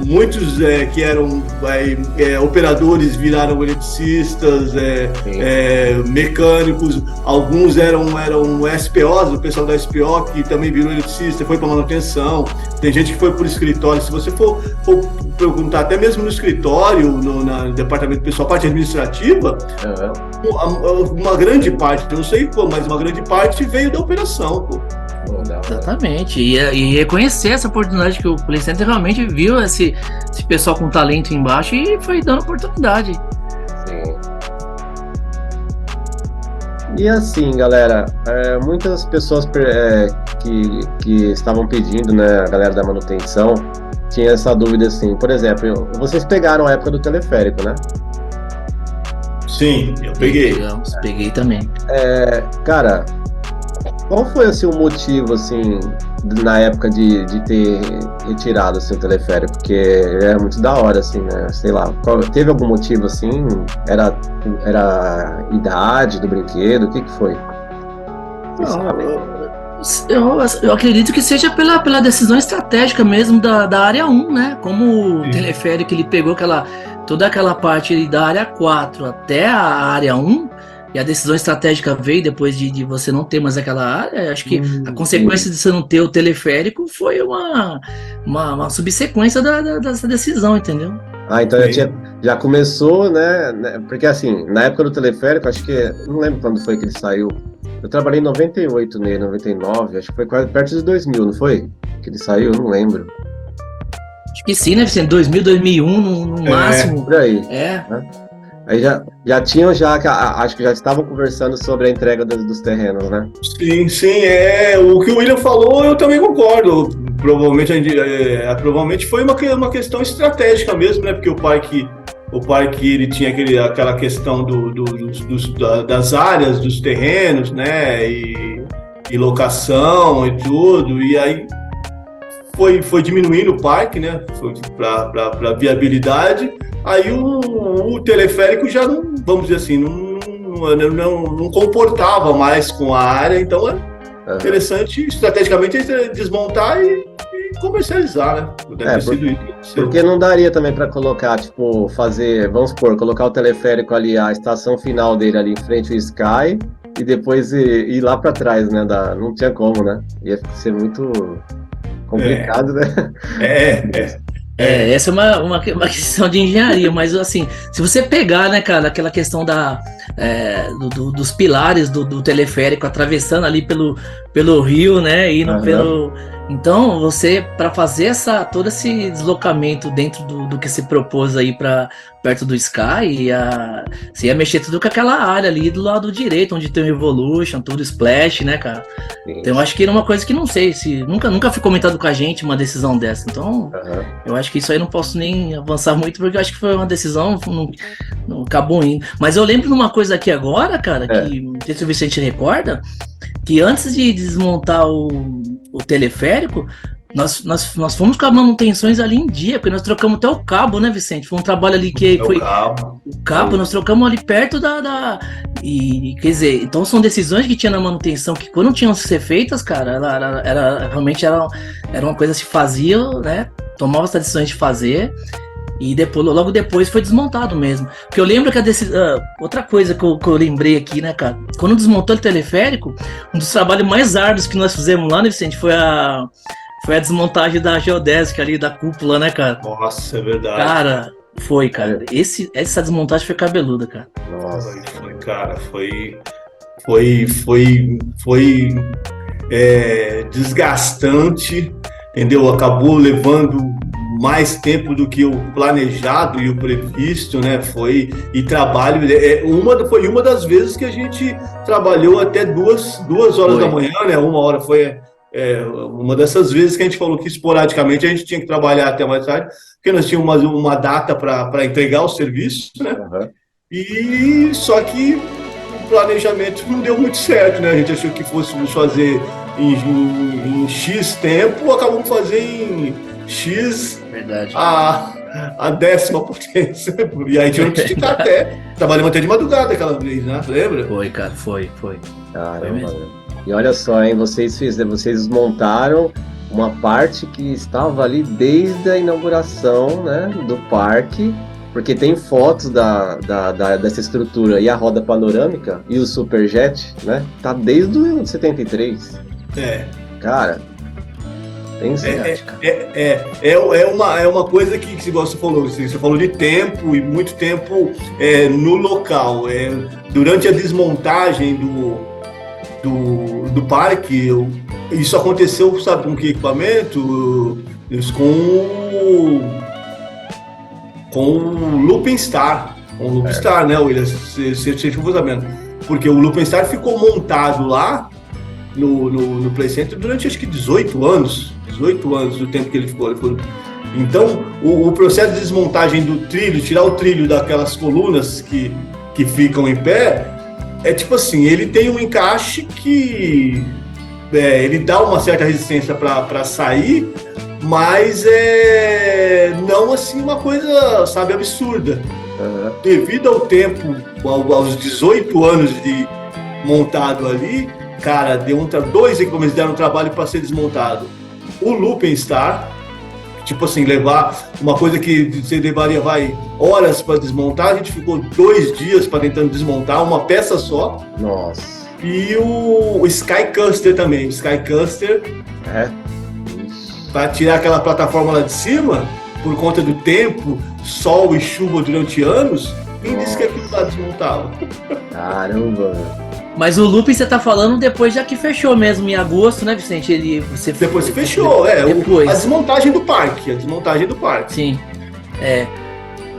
muitos que eram operadores viraram eletricistas, mecânicos, alguns eram SPOs, o pessoal da SPO que também virou eletricista, foi para manutenção. Tem gente que foi por escritório. Se você for perguntar, até mesmo no escritório, no departamento pessoal, parte administrativa, uma grande parte, eu não sei como, mas uma grande parte veio da operação, pô.
Exatamente, e reconhecer essa oportunidade que o Play Center realmente viu esse pessoal com talento embaixo e foi dando oportunidade.
Sim. E assim, galera, muitas pessoas que estavam pedindo, né, a galera da manutenção, tinha essa dúvida assim, por exemplo, vocês pegaram a época do teleférico, né?
Sim, eu peguei.
Peguei também.
Cara, qual foi assim, o motivo, assim, na época de ter retirado assim, o teleférico? Porque era muito da hora, assim, né? Sei lá, teve algum motivo, assim? Era a idade do brinquedo? O que foi?
Eu acredito que seja pela decisão estratégica mesmo da área 1, né? Como o teleférico ele pegou toda aquela parte da área 4 até a área 1, e a decisão estratégica veio depois de você não ter mais aquela área. Acho que a consequência de você não ter o teleférico foi uma subsequência dessa decisão, entendeu?
Então já começou, né? Porque assim, na época do teleférico, acho que, não lembro quando foi que ele saiu. Eu trabalhei em 98 nele, 99, acho que foi quase perto de 2000, não foi? Que ele saiu, não lembro.
Acho que sim, né, Vicente? 2000, 2001 no máximo.
Por aí.
Né?
Aí já tinham, acho que já estavam conversando sobre a entrega dos terrenos, né?
Sim, o que o William falou, eu também concordo. Provavelmente foi uma questão estratégica mesmo, né? Porque o parque ele tinha aquela questão das áreas, dos terrenos, né? E locação e tudo, e aí foi diminuindo o parque, né? Para viabilidade. Aí o teleférico já não, vamos dizer assim, não comportava mais com a área, então é interessante estrategicamente desmontar e comercializar, né?
Porque não daria também para colocar, tipo, vamos supor, colocar o teleférico ali, a estação final dele ali em frente ao Sky e depois ir lá para trás, né? Não tinha como, né? Ia ser muito complicado, né?
Essa é uma questão de engenharia, mas assim, se você pegar, né, cara, aquela questão dos pilares do teleférico atravessando ali pelo rio, né, indo então você, para fazer todo esse deslocamento dentro do que se propôs aí para perto do Sky, você ia mexer tudo com aquela área ali do lado direito, onde tem o Evolution, tudo Splash, né, cara? Então eu acho que era uma coisa que não sei se nunca foi comentado com a gente uma decisão dessa, então eu acho que isso aí não posso nem avançar muito, porque eu acho que foi uma decisão, não acabou indo. Mas eu lembro de uma coisa aqui agora, cara, que não sei se o Vicente recorda, que antes de desmontar o teleférico, nós fomos com as manutenções ali em dia, porque nós trocamos até o cabo, né, Vicente? Foi um trabalho ali que foi... O cabo, nós trocamos ali perto E, quer dizer, então são decisões que tinha na manutenção que quando tinham que ser feitas, cara, realmente era uma coisa que se fazia, né? Tomava as decisões de fazer e logo depois foi desmontado mesmo. Porque eu lembro que outra coisa que eu lembrei aqui, né, cara? Quando desmontou o teleférico, um dos trabalhos mais árduos que nós fizemos lá, né, Vicente, foi a desmontagem da geodésica ali, da cúpula, né, cara?
Nossa, é verdade.
Cara, foi, cara. Essa desmontagem foi cabeluda, cara.
Nossa, foi, cara, foi desgastante, entendeu? Acabou levando mais tempo do que o planejado e o previsto, né? Foi uma das vezes que a gente trabalhou até 2 horas da manhã, né? 1 hora foi uma dessas vezes que a gente falou que esporadicamente a gente tinha que trabalhar até mais tarde, porque nós tínhamos uma data para entregar o serviço, né? E só que o planejamento não deu muito certo, né? A gente achou que fôssemos fazer em X tempo, acabamos fazendo em X.
Verdade.
A 10ª potência. E aí tivemos que esticar trabalhamos até de madrugada aquela vez, né? Lembra?
Foi, cara, foi.
Caramba. E olha só, hein, vocês desmontaram uma parte que estava ali desde a inauguração, né, do parque, porque tem fotos dessa estrutura e a roda panorâmica e o Superjet, né, tá desde o 73. Cara,
é uma coisa que você falou, você falou de tempo e muito tempo no local. Durante a desmontagem do parque, isso aconteceu, sabe, com que equipamento? Com o Looping Star. Com o Looping Star, né, William? Você ficou sabendo. Porque o Looping Star ficou montado lá no Play Center durante acho que 18 anos do tempo que ele ficou. Então, o processo de desmontagem do trilho, tirar o trilho daquelas colunas que ficam em pé, é tipo assim, ele tem um encaixe que ele dá uma certa resistência para sair, mas não assim uma coisa, sabe, absurda. Devido ao tempo, aos 18 anos de montado ali, cara, dois equipamentos deram trabalho para ser desmontado. O Looping Star, tipo assim, levar uma coisa que você levaria horas para desmontar, a gente ficou 2 dias para tentando desmontar uma peça só.
Nossa.
E o Skycuster também, o Skycuster, para tirar aquela plataforma lá de cima, por conta do tempo, sol e chuva durante anos, quem disse que aquilo lá desmontava?
Caramba, velho.
Mas o Looping você tá falando depois já que fechou mesmo em agosto, né, Vicente?
Depois que fechou,
depois.
A desmontagem do parque.
Sim,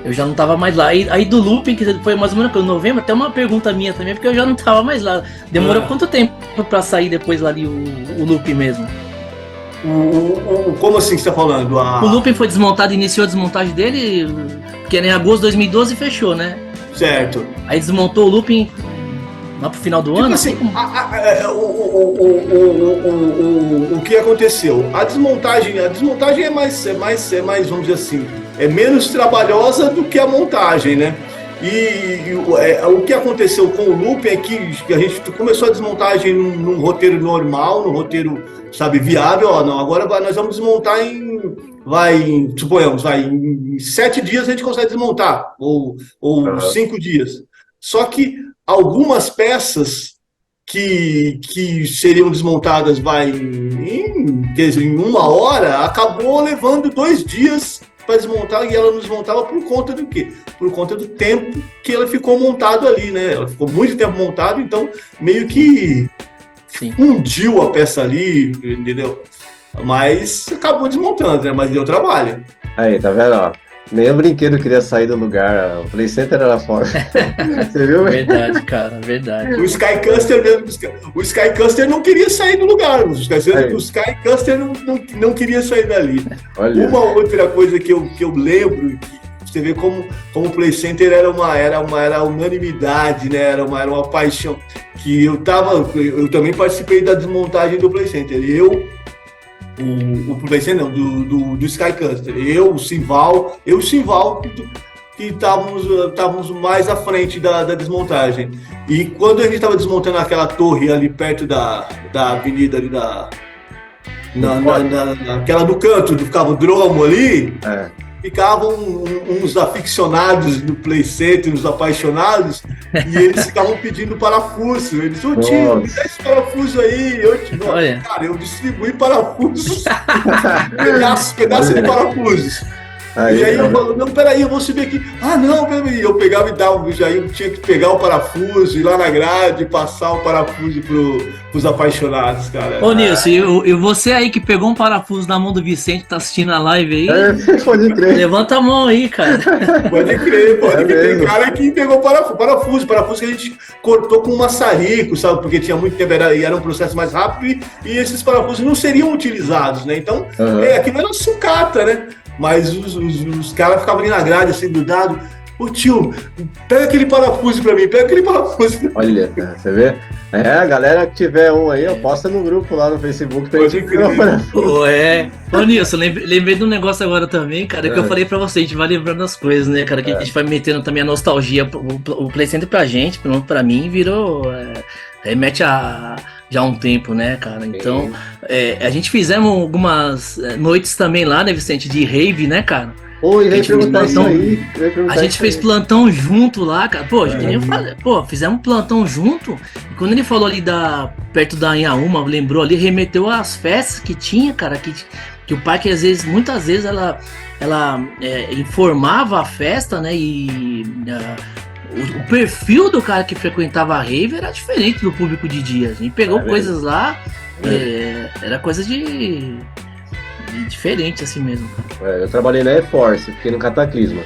eu já não tava mais lá. Aí do Looping, que foi mais ou menos em novembro, até uma pergunta minha também, porque eu já não tava mais lá. Demorou quanto tempo pra sair depois lá ali o Looping mesmo?
Como assim que você tá falando?
O Looping foi desmontado, iniciou a desmontagem dele, porque em agosto de 2012 fechou, né?
Certo.
Aí desmontou o Looping lá pro final do ano?
Assim, o que aconteceu? A desmontagem é mais, vamos dizer assim, é menos trabalhosa do que a montagem, né? E o que aconteceu com o Looping é que a gente começou a desmontagem num roteiro normal, num roteiro, sabe, viável. Agora nós vamos desmontar suponhamos, em 7 dias a gente consegue desmontar, ou 5 dias. Só que algumas peças que seriam desmontadas em 1 hora, acabou levando 2 dias para desmontar, e ela não desmontava por conta do quê? Por conta do tempo que ela ficou montado ali, né? Ela ficou muito tempo montado, então meio que fundiu a peça ali, entendeu? Mas acabou desmontando, né? Mas deu trabalho.
Aí, tá vendo, ó? Nem o brinquedo queria sair do lugar, o Play Center era fora. Você viu?
Verdade, cara, verdade.
O Skycuster mesmo, o Skycuster não queria sair do lugar, o Skycuster não queria sair dali.
Olha.
Uma outra coisa que eu lembro, que você vê como o Play Center era unanimidade, né? Era uma paixão, que eu também participei da desmontagem do Play Center. O Play Center não, do Skycuster. O Simval, que estávamos mais à frente da desmontagem. E quando a gente estava desmontando aquela torre ali perto da avenida ali aquela do canto, ficava o dromo ali, ficavam uns aficionados do Play Center, uns apaixonados, e eles ficavam pedindo parafuso. Eles, tio, me dá esse parafuso aí. Cara, eu distribuí parafusos, pedaço de parafusos. E aí eu falo, não, peraí, eu vou subir aqui. Não, peraí. Eu pegava e dava, eu tinha que pegar o parafuso, ir lá na grade, passar o parafuso pros apaixonados, cara.
Ô, Nilson, e você aí que pegou um parafuso na mão do Vicente, tá assistindo a live aí?
Pode crer.
Levanta a mão aí, cara.
Pode crer. Tem cara que pegou parafuso que a gente cortou com maçarico, sabe? Porque tinha muito tempo, era um processo mais rápido e esses parafusos não seriam utilizados, né? Então, aquilo era sucata, né? Mas os caras ficavam ali na grade, assim, grudado. Ô tio, pega aquele parafuso pra mim,
Olha, você vê? A galera que tiver um aí, posta no grupo lá no Facebook.
Ô Nilson, lembrei de um negócio agora também, cara, que eu falei pra você, a gente vai lembrando as coisas, né, cara, que a gente vai metendo também a nostalgia. O Play Center pra gente, pelo menos pra mim, virou... remete a já há um tempo, né, cara? Então, a gente fizemos algumas noites também lá, né, Vicente, de rave, né, cara?
Oi, vem perguntar isso aí.
A gente fez plantão junto lá, cara. Pô, fizemos plantão junto. E quando ele falou ali perto da Inhaúma, lembrou ali, remeteu às festas que tinha, cara, que o parque, muitas vezes, ela informava a festa, né, e o perfil do cara que frequentava a rave era diferente do público de dia. A gente pegou coisas lá, era coisa de diferente assim mesmo.
Eu trabalhei na Air Force, fiquei no Cataclisma.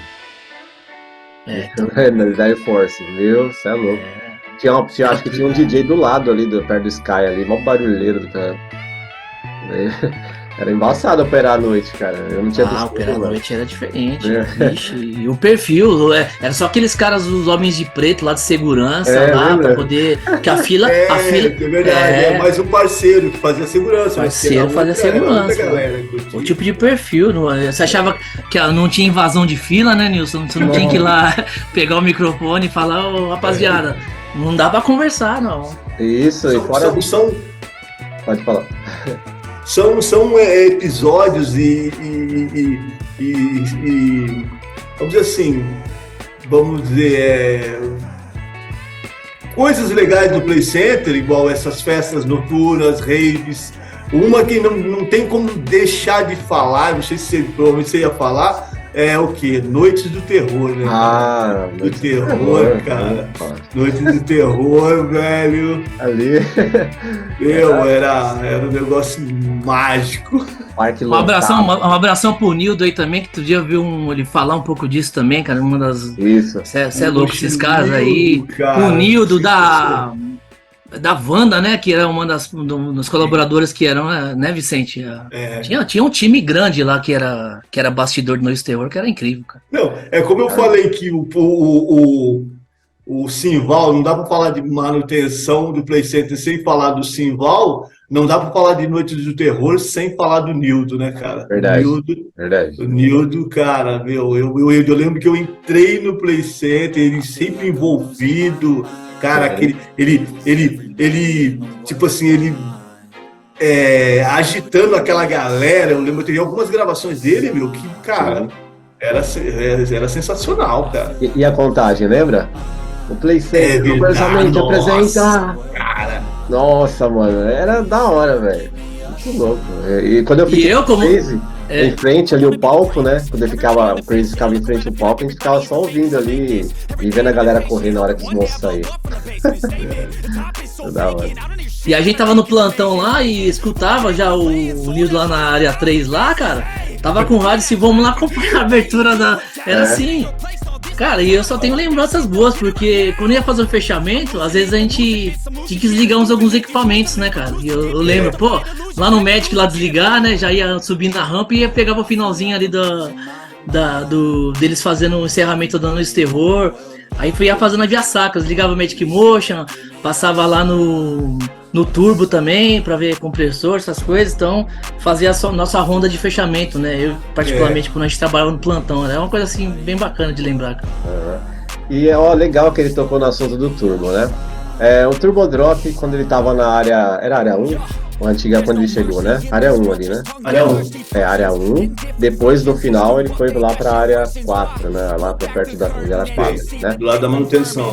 Na Air Force, viu? Você é louco. Acho que tinha um DJ do lado ali, perto do Sky ali, mó barulheiro do cara. Era embaçado operar à noite, cara. Eu não tinha visto.
Operar à noite era diferente. Vixe, e o perfil, era só aqueles caras, os homens de preto lá de segurança, lá, pra poder. Que a fila.
É verdade, mais um parceiro que fazia segurança.
Parceiro fazia segurança. O tipo de perfil. Você achava que não tinha invasão de fila, né, Nilson? Você não tinha que ir lá pegar o microfone e falar, rapaziada, não dá pra conversar, não.
Isso, e fora. Pode falar.
São episódios e vamos dizer, coisas legais do Play Center, igual essas festas noturnas, raves. Uma que não tem como deixar de falar, não sei se provavelmente você ia falar, é o quê? Noites do Terror, né? Do terror, cara. Noites do Terror, velho.
Ali.
Era um negócio mágico.
Um abração pro Nildo aí também, que outro dia eu vi ele falar um pouco disso também, cara. Uma das.
Isso.
Você é louco, esses caras aí. Cara, o Nildo da Wanda, né, que era uma dos colaboradores que eram, né, Vicente? Tinha um time grande lá que era bastidor do Noites do Terror, que era incrível, cara.
Não, como eu falei que o Simval, não dá para falar de manutenção do Play Center sem falar do Simval, não dá para falar de Noites do Terror sem falar do Nildo, né, cara?
Verdade.
O Nildo, cara, eu lembro que eu entrei no Play Center, ele sempre envolvido. Cara, ele tipo assim, ele agitando aquela galera. Eu lembro, eu teria algumas gravações dele, que, cara, era sensacional, cara.
E a contagem, lembra? O Play Center, conversamente apresenta. Cara. Nossa, mano, era da hora, velho. Muito louco. E quando eu fiquei em frente ali o palco, né? Quando o Crazy ficava em frente ao palco, a gente ficava só ouvindo ali e vendo a galera correr na hora que os moços saíram. Da hora.
E a gente tava no plantão lá e escutava já o Nildo lá na área 3 lá, cara. Tava com o rádio assim, vamos lá acompanhar a abertura da. Era assim. Cara, e eu só tenho lembranças boas, porque quando ia fazer o fechamento, às vezes a gente tinha que desligar alguns equipamentos, né, cara? E eu lembro, lá no Magic, lá desligar, né, já ia subindo na rampa e pegava o finalzinho ali deles fazendo o encerramento da Noite do Terror. Aí ia fazendo a via sacas, ligava o Magic Motion, passava lá no Turbo também, pra ver compressor, essas coisas. Então, fazia a nossa ronda de fechamento, né? Eu, particularmente, quando a gente trabalhava no plantão, né? É uma coisa, assim, bem bacana de lembrar.
E legal que ele tocou no assunto do Turbo, né? O Turbo Drop, quando ele tava na área... Era área 1? Ou antiga, quando ele chegou, né? Área 1 ali, né?
Área 1.
Área 1. Depois, no final, ele foi lá pra área 4, né? Lá pra perto da Araraquara, né?
Do lado da manutenção.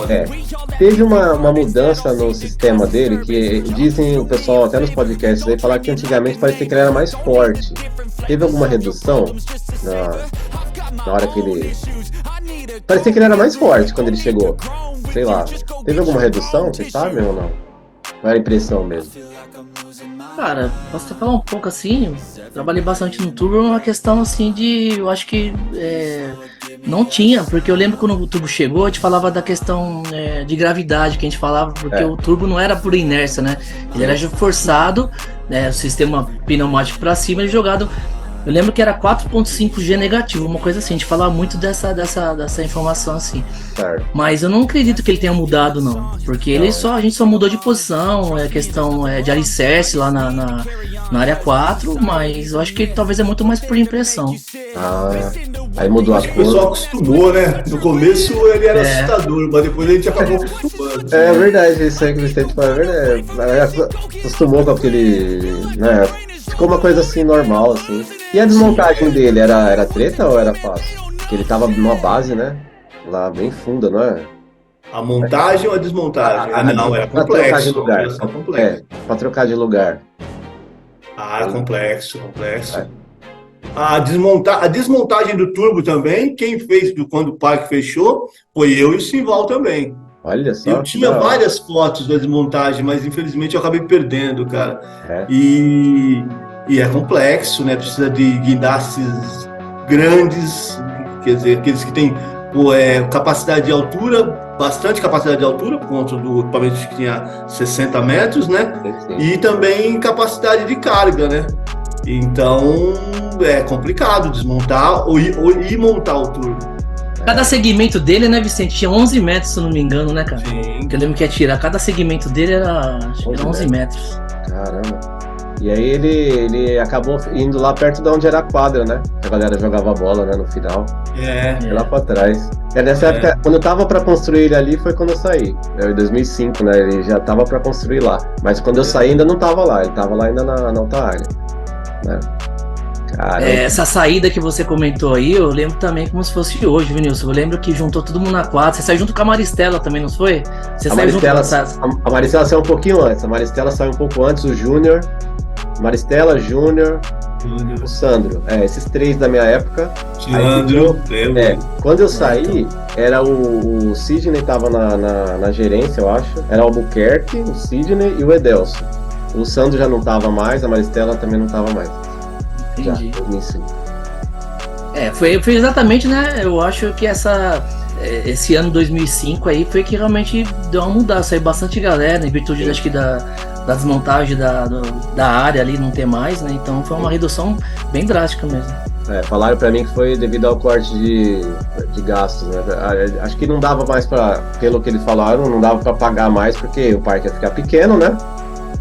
Teve uma mudança no sistema dele, que dizem o pessoal, até nos podcasts aí, falar que antigamente parecia que ele era mais forte. Teve alguma redução na hora que ele... Parecia que ele era mais forte quando ele chegou. Sei lá. Teve alguma redução, você sabe ou não? Não era impressão mesmo?
Cara, posso te falar um pouco assim, trabalhei bastante no Turbo, uma questão assim de, eu acho que não tinha, porque eu lembro quando o Turbo chegou, a gente falava da questão de gravidade, que a gente falava, porque o Turbo não era por inércia, né, ele era forçado, né, o sistema pneumático pra cima e jogado. Eu lembro que era 4.5G negativo, uma coisa assim, a gente falava muito dessa informação assim.
Certo.
Mas eu não acredito que ele tenha mudado, não. Porque a gente só mudou de posição, questão de alicerce lá na área 4, mas eu acho que talvez é muito mais por impressão.
Aí mudou a
Acho que o pessoal
cor.
acostumou, né? No começo ele era assustador, mas depois a gente acabou acostumando.
É verdade, isso aí que o Vicente falou, é verdade. Acostumou com aquele, né? Ficou uma coisa assim, normal, assim. E a desmontagem dele, era treta ou era fácil? Porque ele tava numa base, né? Lá bem funda, não é?
A montagem ou a desmontagem? Não, era
Pra trocar de
complexo.
lugar.
Operação complexa.
Pra trocar de lugar.
Complexo. A desmontagem do turbo também, quem fez quando o parque fechou, foi eu e o Simval também.
Olha só.
Eu tinha várias fotos da desmontagem, mas infelizmente eu acabei perdendo, cara.
É.
E é complexo, né? Precisa de guindastes grandes, quer dizer, aqueles que têm capacidade de altura, bastante capacidade de altura, por conta do equipamento que tinha 60 metros, né?
Sim.
E também capacidade de carga, né? Então é complicado desmontar ou ir montar o turbo.
Cada segmento dele, né, Vicente, tinha 11 metros, se eu não me engano, né, cara?
Sim.
Eu lembro que ia tirar, cada segmento dele era 11 metros.
Caramba. E aí ele acabou indo lá perto de onde era a quadra, né? A galera jogava bola, né, no final. Lá pra trás. Nessa época, quando eu tava pra construir ele ali, foi quando eu saí. Em 2005, né? Ele já tava pra construir lá. Mas quando eu saí, ainda não tava lá. Ele tava lá ainda na outra área. Né?
Essa saída que você comentou aí, eu lembro também como se fosse hoje, Vinícius. Eu lembro que juntou todo mundo na quadra. Você saiu junto com a Maristela também, não foi? Você saiu junto
a Maristela saiu um pouquinho antes. A Maristela saiu um pouco antes, o Júnior. Maristela, Júnior, o Sandro. Esses três da minha época.
Sandro,
quando eu saí, era o Sidney tava na gerência, eu acho. Era o Albuquerque, o Sidney e o Edelson. O Sandro já não tava mais, a Maristela também não tava mais.
Entendi.
Já, 2005.
Foi exatamente, né? Eu acho que esse ano 2005 aí foi que realmente deu uma mudança. Saiu bastante galera, em virtude, acho que da desmontagem da área ali, não ter mais, né? Então foi uma redução bem drástica mesmo.
Falaram pra mim que foi devido ao corte de gastos, né? Acho que não dava mais pelo que eles falaram, não dava pra pagar mais, porque o parque ia ficar pequeno, né?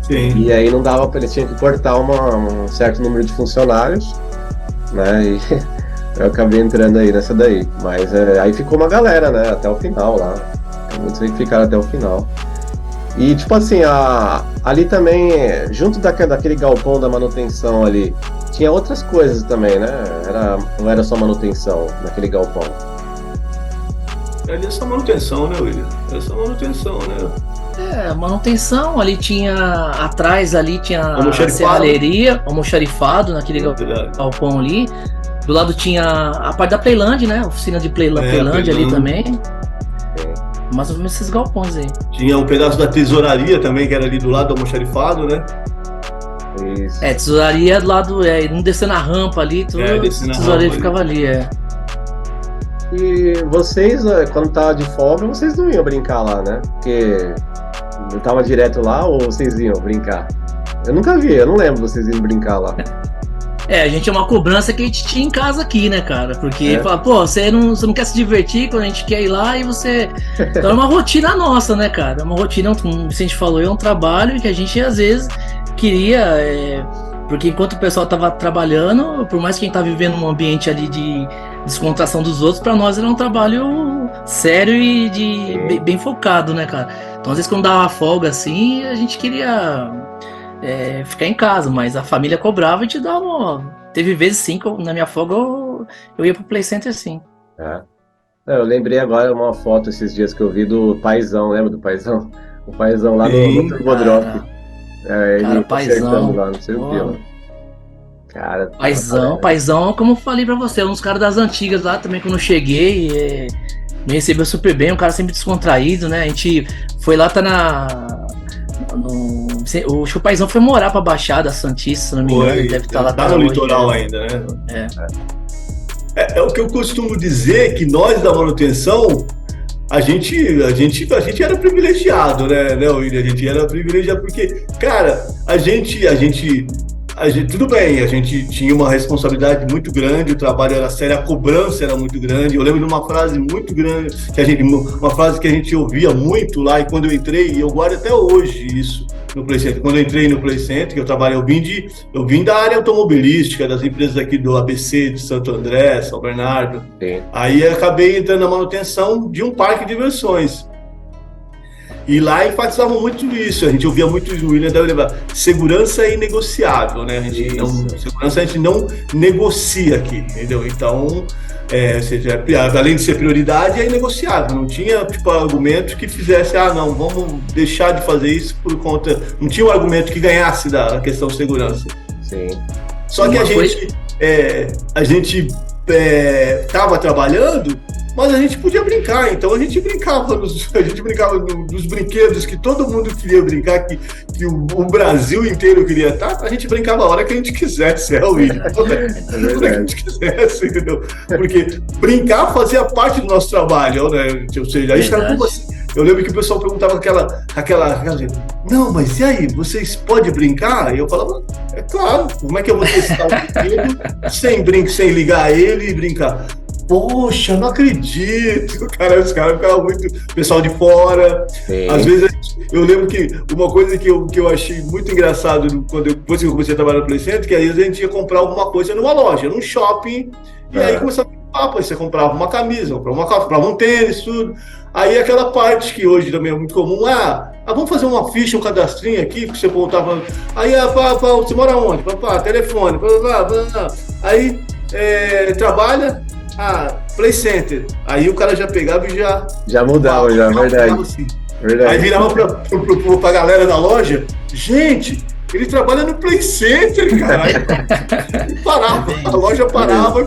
Sim.
E aí não dava, eles tinham que cortar um certo número de funcionários, né? E eu acabei entrando aí nessa daí. Mas aí ficou uma galera, né? Até o final lá. Muitos aí ficaram até o final. E tipo assim, ali também, junto daquele galpão da manutenção ali, tinha outras coisas também, né? Não era só manutenção naquele galpão.
Ali é só manutenção, né, William? É só manutenção, né?
Manutenção, ali tinha, atrás ali tinha a serralheria, almoxarifado naquele galpão ali. Do lado tinha a parte da Playland, né? Oficina de Playland ali também. Mais ou menos esses galpões aí.
Tinha um pedaço da tesouraria também, que era ali do lado do almoxarifado, né?
Isso.
Tesouraria do lado, não descendo a rampa ali, tudo, a tesouraria ficava ali,
E vocês, quando tava de folga, vocês não iam brincar lá, né? Porque eu tava direto lá ou vocês iam brincar? Eu nunca vi, eu não lembro vocês indo brincar lá.
A gente é uma cobrança que a gente tinha em casa aqui, né, cara? Porque fala, você não quer se divertir quando a gente quer ir lá e você... Então é uma rotina nossa, né, cara? É uma rotina, como o Vicente falou, é um trabalho que a gente às vezes queria... Porque enquanto o pessoal tava trabalhando, por mais que a gente tá vivendo um ambiente ali de descontração dos outros, para nós era um trabalho sério e bem focado, né, cara? Então às vezes quando dava folga assim, a gente queria ficar em casa, mas a família cobrava e te dava Teve vezes sim que na minha folga eu ia pro Play Center sim.
Eu lembrei agora uma foto esses dias que eu vi do Paizão, lembra do Paizão? O Paizão lá no Turbodrop.
Cara, Paizão
lá, não sei o que. Cara,
Paizão, como eu falei pra você, um dos caras das antigas lá também, quando eu cheguei, me recebeu super bem, um cara sempre descontraído, né? A gente foi lá, o Paizão foi morar pra Baixada Santista, se não me engano, deve estar lá.
Tá no litoral ainda, né? É o que eu costumo dizer, que nós da manutenção, a gente era privilegiado, né, William? A gente era privilegiado porque, cara, a gente, tudo bem, a gente tinha uma responsabilidade muito grande, o trabalho era sério, a cobrança era muito grande. Eu lembro de uma frase muito grande, uma frase que a gente ouvia muito lá, e quando eu entrei, e eu guardo até hoje isso, no Play Center. Quando eu entrei no Play Center, que eu trabalhei, eu vim da área automobilística, das empresas aqui do ABC, de Santo André, São Bernardo.
Sim.
Aí acabei entrando na manutenção de um parque de diversões. E lá enfatizavam muito isso, a gente ouvia muito o William deve levar. Segurança é inegociável, né? Segurança a gente não negocia aqui, entendeu? Então, ou seja, além de ser prioridade, é inegociável. Não tinha argumento que fizesse, não, vamos deixar de fazer isso por conta. Não tinha um argumento que ganhasse da questão de segurança.
Sim.
Só que a gente estava trabalhando, mas a gente podia brincar, então a gente brincava nos brinquedos que todo mundo queria brincar, que o Brasil inteiro queria estar, a gente brincava a hora que a gente quisesse, William? A hora que a gente quisesse, entendeu? Porque brincar fazia parte do nosso trabalho, né? Ou seja, a gente estava como assim. Eu lembro que o pessoal perguntava aquela não, mas e aí, vocês podem brincar? E eu falava, é claro, como é que eu vou testar o brinquedo sem ligar ele e brincar? Poxa, não acredito, cara, os caras ficavam muito, pessoal de fora. Sim. Às vezes, eu lembro que uma coisa que eu achei muito engraçado depois que eu comecei a trabalhar no Play Center, que às vezes a gente ia comprar alguma coisa numa loja, num shopping, e aí começava a papo, aí você comprava uma camisa, comprava um tênis, tudo. Aí aquela parte que hoje também é muito comum, vamos fazer uma ficha, um cadastrinho aqui, que você voltava. Aí, você mora onde? Telefone, aí trabalha. Play Center. Aí o cara já pegava e já mudava, verdade. Assim. Verdade. Aí virava pra galera da loja, gente, ele trabalha no Play Center, cara. Aí parava, a loja parava.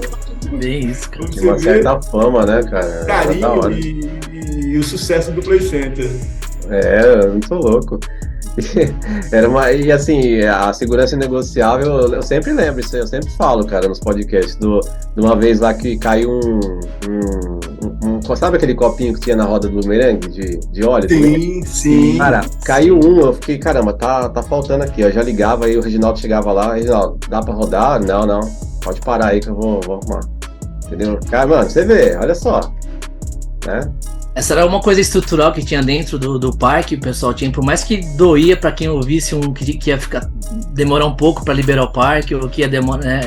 Bem isso, cara.
Tinha uma certa fama, né, cara?
Carinho e o sucesso do Play Center.
Muito louco. E assim, a segurança inegociável, eu sempre lembro isso, eu sempre falo, cara, nos podcasts, de uma vez lá que caiu sabe aquele copinho que tinha na roda do bumerangue de óleo?
Sim.
Cara, caiu eu fiquei, caramba, tá faltando aqui, ó, já ligava, aí o Reginaldo chegava lá, Reginaldo, dá pra rodar? Não, pode parar aí que eu vou arrumar, entendeu? Cara, mano, você vê, olha só, né?
Essa era uma coisa estrutural que tinha dentro do parque, o pessoal tinha, por mais que doía para quem ouvisse que ia demorar um pouco para liberar o parque, ou que ia demorar, né?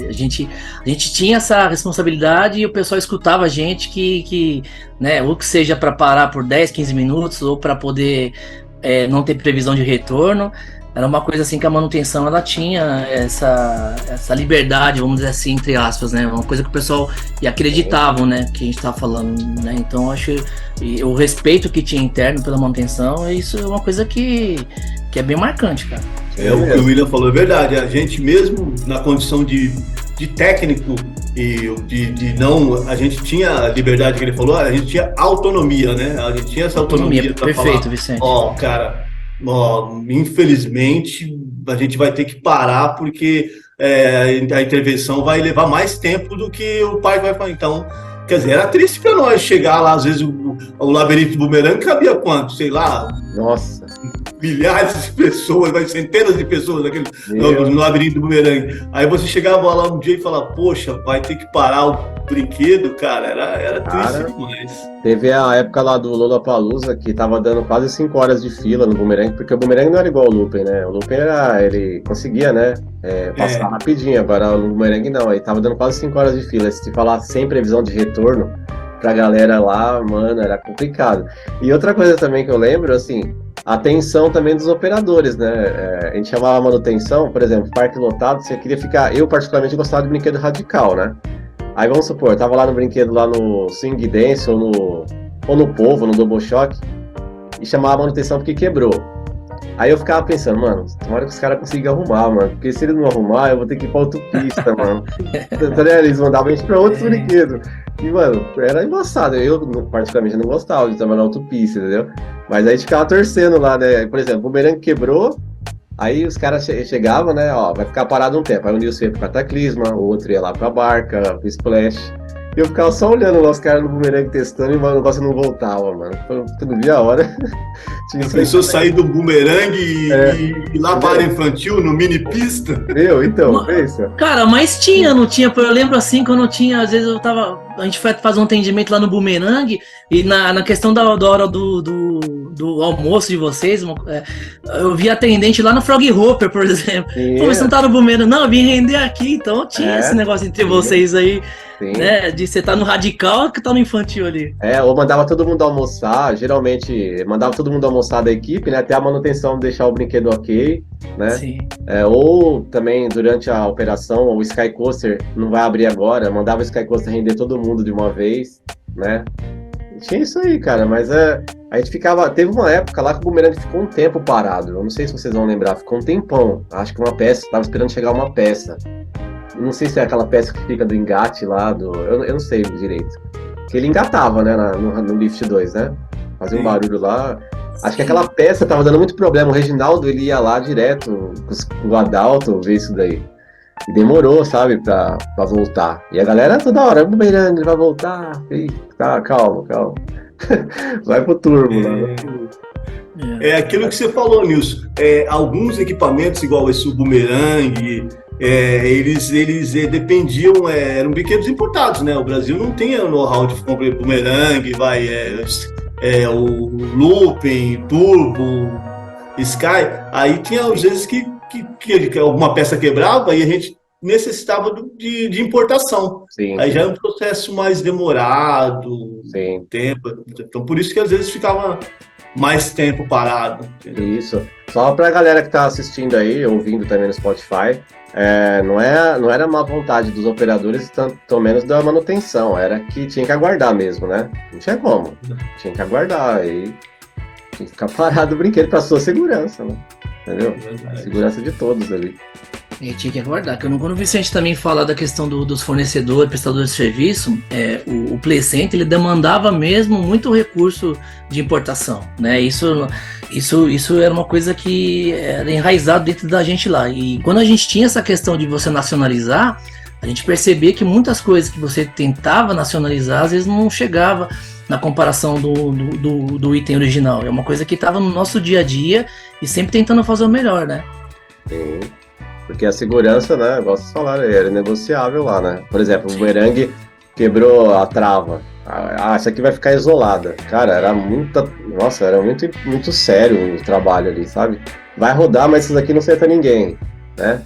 A gente tinha essa responsabilidade e o pessoal escutava a gente que né, ou que seja para parar por 10, 15 minutos, ou para poder não ter previsão de retorno. Era uma coisa assim que a manutenção ela tinha essa liberdade, vamos dizer assim, entre aspas, né? Uma coisa que o pessoal acreditavam, né? Que a gente estava falando, né? Então eu acho o respeito que tinha interno pela manutenção, isso é uma coisa que é bem marcante, cara.
O que o William falou é verdade. A gente mesmo na condição de técnico e de não, a gente tinha a liberdade que ele falou, a gente tinha autonomia, né? A gente tinha essa autonomia para falar.
Perfeito, Vicente.
Cara. Infelizmente a gente vai ter que parar porque a intervenção vai levar mais tempo do que o parque vai fazer. Então, quer dizer, era triste para nós chegar lá, às vezes o labirinto do bumerangue cabia quanto? Sei lá.
Nossa.
Milhares de pessoas, centenas de pessoas no labirinto do bumerangue. Aí você chegava lá um dia e falava, poxa, vai ter que parar o brinquedo, cara, era triste demais.
Teve a época lá do Lollapalooza que tava dando quase 5 horas de fila no bumerangue, porque o bumerangue não era igual ao looping, né? O looping ele conseguia, né, passar rapidinho, agora o bumerangue não, aí tava dando quase 5 horas de fila. Se falar sem previsão de retorno pra galera lá, mano, era complicado. E outra coisa também que eu lembro, assim, a atenção também dos operadores, né? A gente chamava manutenção, por exemplo, parque lotado, você queria ficar... Eu, particularmente, gostava de brinquedo radical, né? Aí, vamos supor, eu tava lá no brinquedo, lá no Swing Dance, ou no Povo, no Double Shock, e chamava a manutenção porque quebrou. Aí eu ficava pensando, mano, tomara que os caras consigam arrumar, mano, porque se eles não arrumar, eu vou ter que ir pra autopista, mano. Então, eles mandavam a gente pra outros brinquedos. E, mano, era embaçado. Eu, particularmente, não gostava de trabalhar na autopista, entendeu? Mas aí a gente ficava torcendo lá, né? Por exemplo, o bumerangue quebrou, aí os caras chegavam, né? Ó, vai ficar parado um tempo. Aí o Nilson ia pro Cataclisma, o outro ia lá pra Barca, pro Splash. E eu ficava só olhando lá os caras no bumerangue testando e o negócio não voltava, mano. Eu não via a hora.
Pensou sair do bumerangue e ir lá para a área infantil, no mini pista?
Então, pensa.
Cara, mas não tinha. Eu lembro assim, quando eu tinha, às vezes eu tava a gente foi fazer um atendimento lá no Boomerang, e na questão da hora do almoço de vocês, eu vi atendente lá no Frog Hopper, por exemplo. Pô, você não tá no Boomerang? Não, eu vim render aqui, então tinha esse negócio entre vocês aí. Sim. Né? De você tá no radical que tá no infantil ali.
Ou mandava todo mundo almoçar, geralmente mandava todo mundo almoçar da equipe, né? Até a manutenção deixar o brinquedo ok, né? Sim. Ou também durante a operação, o Sky Coaster não vai abrir agora, mandava o Sky Coaster render todo mundo de uma vez, né? Tinha isso aí, cara, mas a gente ficava. Teve uma época lá que o Boomerang ficou um tempo parado. Eu não sei se vocês vão lembrar, ficou um tempão. Acho que uma peça, tava esperando chegar uma peça. Não sei se é aquela peça que fica do engate lá, eu não sei direito. Que ele engatava, né, no Lift 2, né? Fazia um barulho lá. Acho que aquela peça tava dando muito problema. O Reginaldo, ele ia lá direto com o Adalto ver isso daí. E demorou, sabe, pra voltar. E a galera toda hora, o Boomerang, ele vai voltar. E, tá, calma. Vai pro turbo lá.
É aquilo que você falou, Nilson. Alguns equipamentos, igual esse Boomerang, eles dependiam, eram brinquedos importados, né? O Brasil não tinha know-how de comprar Boomerang, o Looping, Turbo, Sky. Aí tinha às vezes que alguma peça quebrava e a gente necessitava de importação. Sim, aí já é um processo mais demorado, tempo. Então por isso que às vezes ficava mais tempo parado. Entendeu?
Isso. Só pra galera que tá assistindo aí, ouvindo também no Spotify, não era má vontade dos operadores, tanto menos da manutenção, era que tinha que aguardar mesmo, né? Não tinha como. Tinha que aguardar, aí tinha que ficar parado o brinquedo pra sua segurança, né? Entendeu? A segurança de todos ali.
E tinha que aguardar, que quando o Vicente também fala da questão dos fornecedores, prestadores de serviço, o Play Center, ele demandava mesmo muito recurso de importação, né? Isso era uma coisa que era enraizado dentro da gente lá. E quando a gente tinha essa questão de você nacionalizar, a gente percebia que muitas coisas que você tentava nacionalizar, às vezes não chegava na comparação do item original. É uma coisa que estava no nosso dia a dia e sempre tentando fazer o melhor, né?
Sim. Porque a segurança, né, igual vocês falaram, era negociável lá, né? Por exemplo, o Boomerang quebrou a trava. Essa aqui vai ficar isolada. Cara, era muito sério o trabalho ali, sabe? Vai rodar, mas isso daqui não acerta ninguém, né?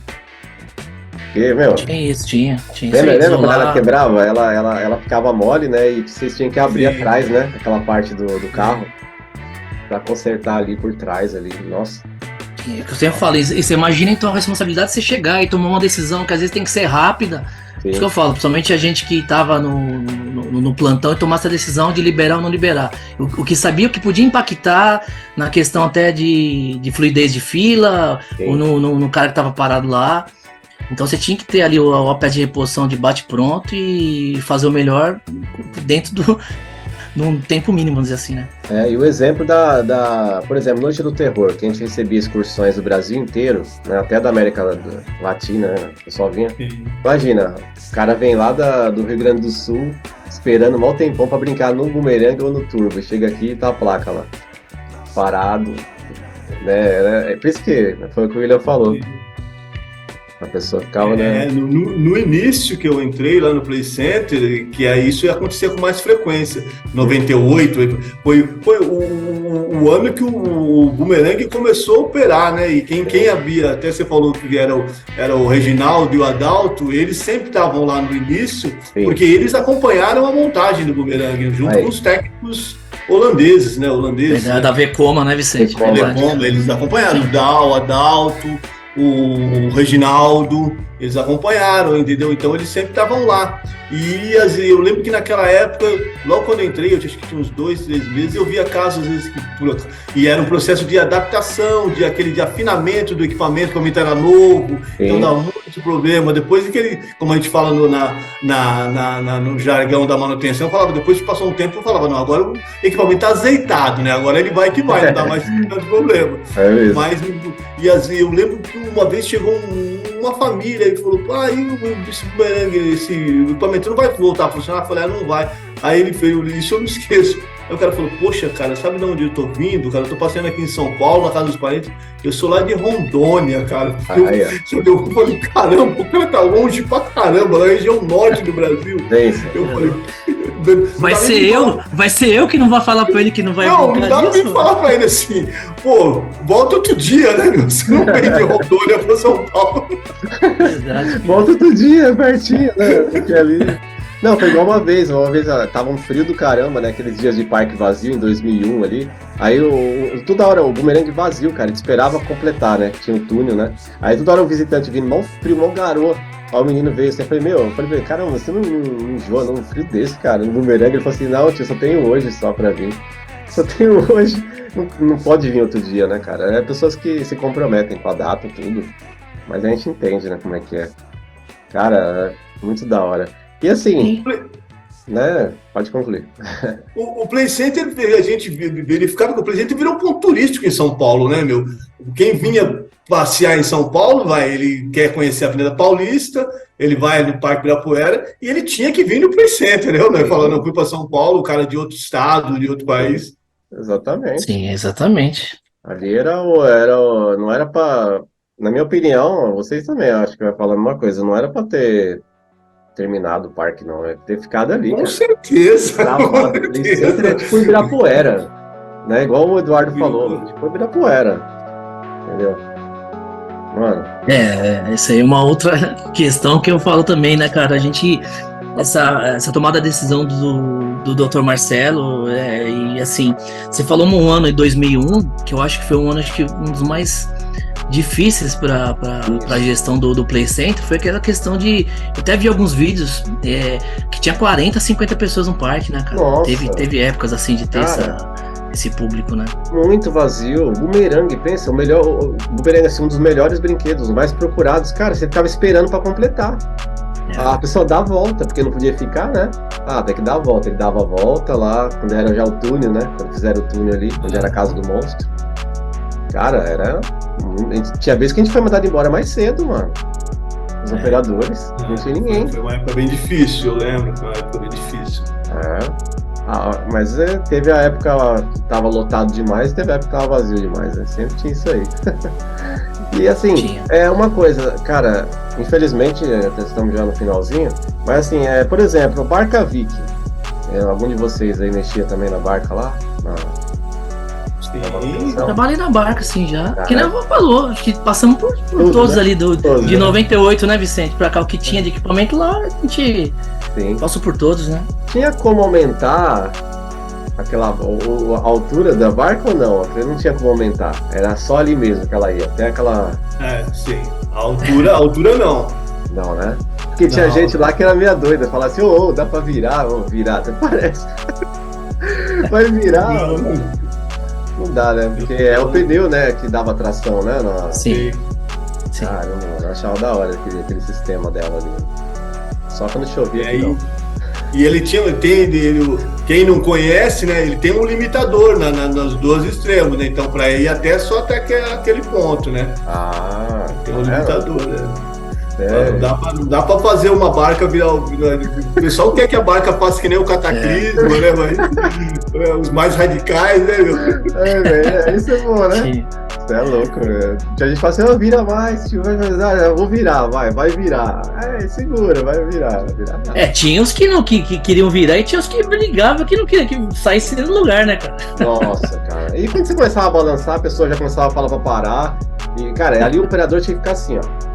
Porque, meu...
Tinha.
Lembra quando ela quebrava? Ela ficava mole, né? E vocês tinham que abrir atrás, né? Aquela parte do carro. Pra consertar ali por trás, ali. Nossa...
É que eu sempre falo, e você imagina então a responsabilidade de você chegar e tomar uma decisão que às vezes tem que ser rápida. Sim. Isso que eu falo, principalmente a gente que estava no plantão e tomar essa decisão de liberar ou não liberar. O que sabia que podia impactar na questão até de fluidez de fila, sim, ou no cara que estava parado lá. Então você tinha que ter ali o pé de reposição de bate-pronto e fazer o melhor dentro num tempo mínimo, vamos dizer assim, né?
E o exemplo por exemplo, Noite do Terror, que a gente recebia excursões do Brasil inteiro, né, até da América Latina, né, o pessoal vinha. Imagina, o cara vem lá do Rio Grande do Sul, esperando um mau tempão pra brincar no Boomerang ou no Turbo, chega aqui e tá a placa lá, parado, né, é por isso que foi o que o William falou. A pessoa ficava, né?
No início que eu entrei lá no Play Center, que isso acontecia com mais frequência. 98 foi o ano que o Boomerang começou a operar, né? E quem havia, até você falou que era o Reginaldo e o Adalto, eles sempre estavam lá no início, sim, porque eles acompanharam a montagem do Boomerang junto com os técnicos holandeses, né?
Da Vekoma, né, Vicente?
Vekoma, eles acompanharam o Adalto, o Reginaldo, eles acompanharam, entendeu? Então eles sempre estavam lá. E eu lembro que naquela época, logo quando eu entrei, eu acho que tinha uns 2, 3 meses, eu via casos às vezes e era um processo de adaptação, de afinamento do equipamento, o equipamento era novo, sim, então dava muito problema. Depois que como a gente fala no jargão da manutenção, depois que passou um tempo, eu falava, não, agora o equipamento está azeitado, né? Agora ele vai que vai, não dá mais tanto problema. Mas eu lembro que uma vez chegou uma família e falou, esse Boomerang, esse equipamento não vai voltar a funcionar. Eu falei, não vai. Aí ele fez, isso eu não esqueço. Aí o cara falou, poxa, cara, sabe de onde eu tô vindo, cara? Eu tô passeando aqui em São Paulo, na casa dos parentes, eu sou lá de Rondônia, cara. Eu falei, caramba, o cara tá longe pra caramba, na região norte do Brasil. Eu falei...
Vai ser eu que não vai falar pra ele que não vai
Não dá pra me falar pra ele assim, pô, volta outro dia, né? Você não vem de Rondônia pra São Paulo.
Volta outro dia, pertinho, né? Porque ali... Não, foi igual uma vez tava um frio do caramba, né? Aqueles dias de parque vazio em 2001 ali. Aí toda hora o bumerangue vazio, cara, a gente esperava completar, né? Tinha um túnel, né? Aí toda hora o visitante vindo, mal frio, mal garoa. Aí o menino veio assim, eu falei, caramba, você não enjoa num frio desse, cara, no bumerangue? Ele falou assim, não, tio, só tenho hoje só pra vir. Só tenho hoje, não pode vir outro dia, né, cara? É pessoas que se comprometem com a data, tudo. Mas a gente entende, né, como é que é. Cara, é muito da hora. E assim, né? Pode concluir.
O Play Center, a gente verificava que o Play Center virou um ponto turístico em São Paulo, né, meu? Quem vinha passear em São Paulo, ele quer conhecer a Avenida Paulista, ele vai no Parque Ibirapuera e ele tinha que vir no Play Center, né? Falando, eu fui para São Paulo, o cara de outro estado, de outro país.
Exatamente.
Sim, exatamente.
Ali não era para, na minha opinião, vocês também acho que vai falar uma coisa, não era para ter terminado o parque, não. É ter ficado ali.
Com certeza.
É tipo Ibirapuera. Né? Igual o Eduardo falou. Tipo Ibirapuera. Entendeu? Mano.
Essa aí é uma outra questão que eu falo também, né, cara? A gente. Essa tomada de decisão do Dr. Marcelo, e assim, você falou num ano em 2001, que eu acho que foi um dos mais difíceis para a gestão do Play Center, foi aquela questão de... Eu até vi alguns vídeos que tinha 40, 50 pessoas no parque, né, cara?
Nossa.
Teve épocas assim de ter esse público, né?
Muito vazio. O bumerangue, pensa, o bumerangue, assim, um dos melhores brinquedos, os mais procurados. Cara, você ficava esperando para completar. A pessoa dá a volta, porque não podia ficar, né? Tem que dar a volta. Ele dava a volta lá, quando era já o túnel, né? Quando fizeram o túnel ali, onde era a casa do monstro. Cara, tinha vezes que a gente foi mandado embora mais cedo, mano. Os operadores, não tinha ninguém.
Foi uma época bem difícil, eu lembro. Foi uma época bem difícil.
Mas teve a época que tava lotado demais e teve a época que tava vazio demais, né? Sempre tinha isso aí. E assim, uma coisa, cara, infelizmente, estamos já no finalzinho, mas assim, por exemplo, a Barca Viking. Algum de vocês aí mexia também na barca lá?
Eu trabalhei na barca, assim, já. Que nem falou, acho que passamos por todos, né? Ali de 98, né, Vicente? Pra cá, o que tinha de equipamento lá, a gente passou por todos, né?
Tinha como aumentar a altura da barca ou não? Não tinha como aumentar. Era só ali mesmo que ela ia, até aquela...
Sim. A altura não.
Não, né? Porque tinha gente lá que era meio doida, falava assim, dá pra virar, virar, até parece. Vai virar, Não dá, né? Porque é o pneu, né, que dava tração, né?
Sim.
Caramba, eu achava da hora aquele sistema dela ali. Só quando chovia aqui, não.
E ele quem não conhece, né, ele tem um limitador nos dois extremos, né? Então, para ir só até aquele ponto, né? Tem um limitador, né? Dá pra fazer uma barca virar. O pessoal quer que a barca faça que nem o Cataclismo, né? Mas, os mais radicais, né, meu?
Isso é bom, né?
Sim.
Você é louco, velho. A gente fala assim, vira mais, tio, eu vou virar, vai virar. Segura, vai virar nada.
Tinha os que queriam virar e tinha os que brigavam que não queriam que saísse do lugar, né, cara?
Nossa, cara. E quando você começava a balançar, a pessoa já começava a falar pra parar. E, cara, ali o operador tinha que ficar assim, ó.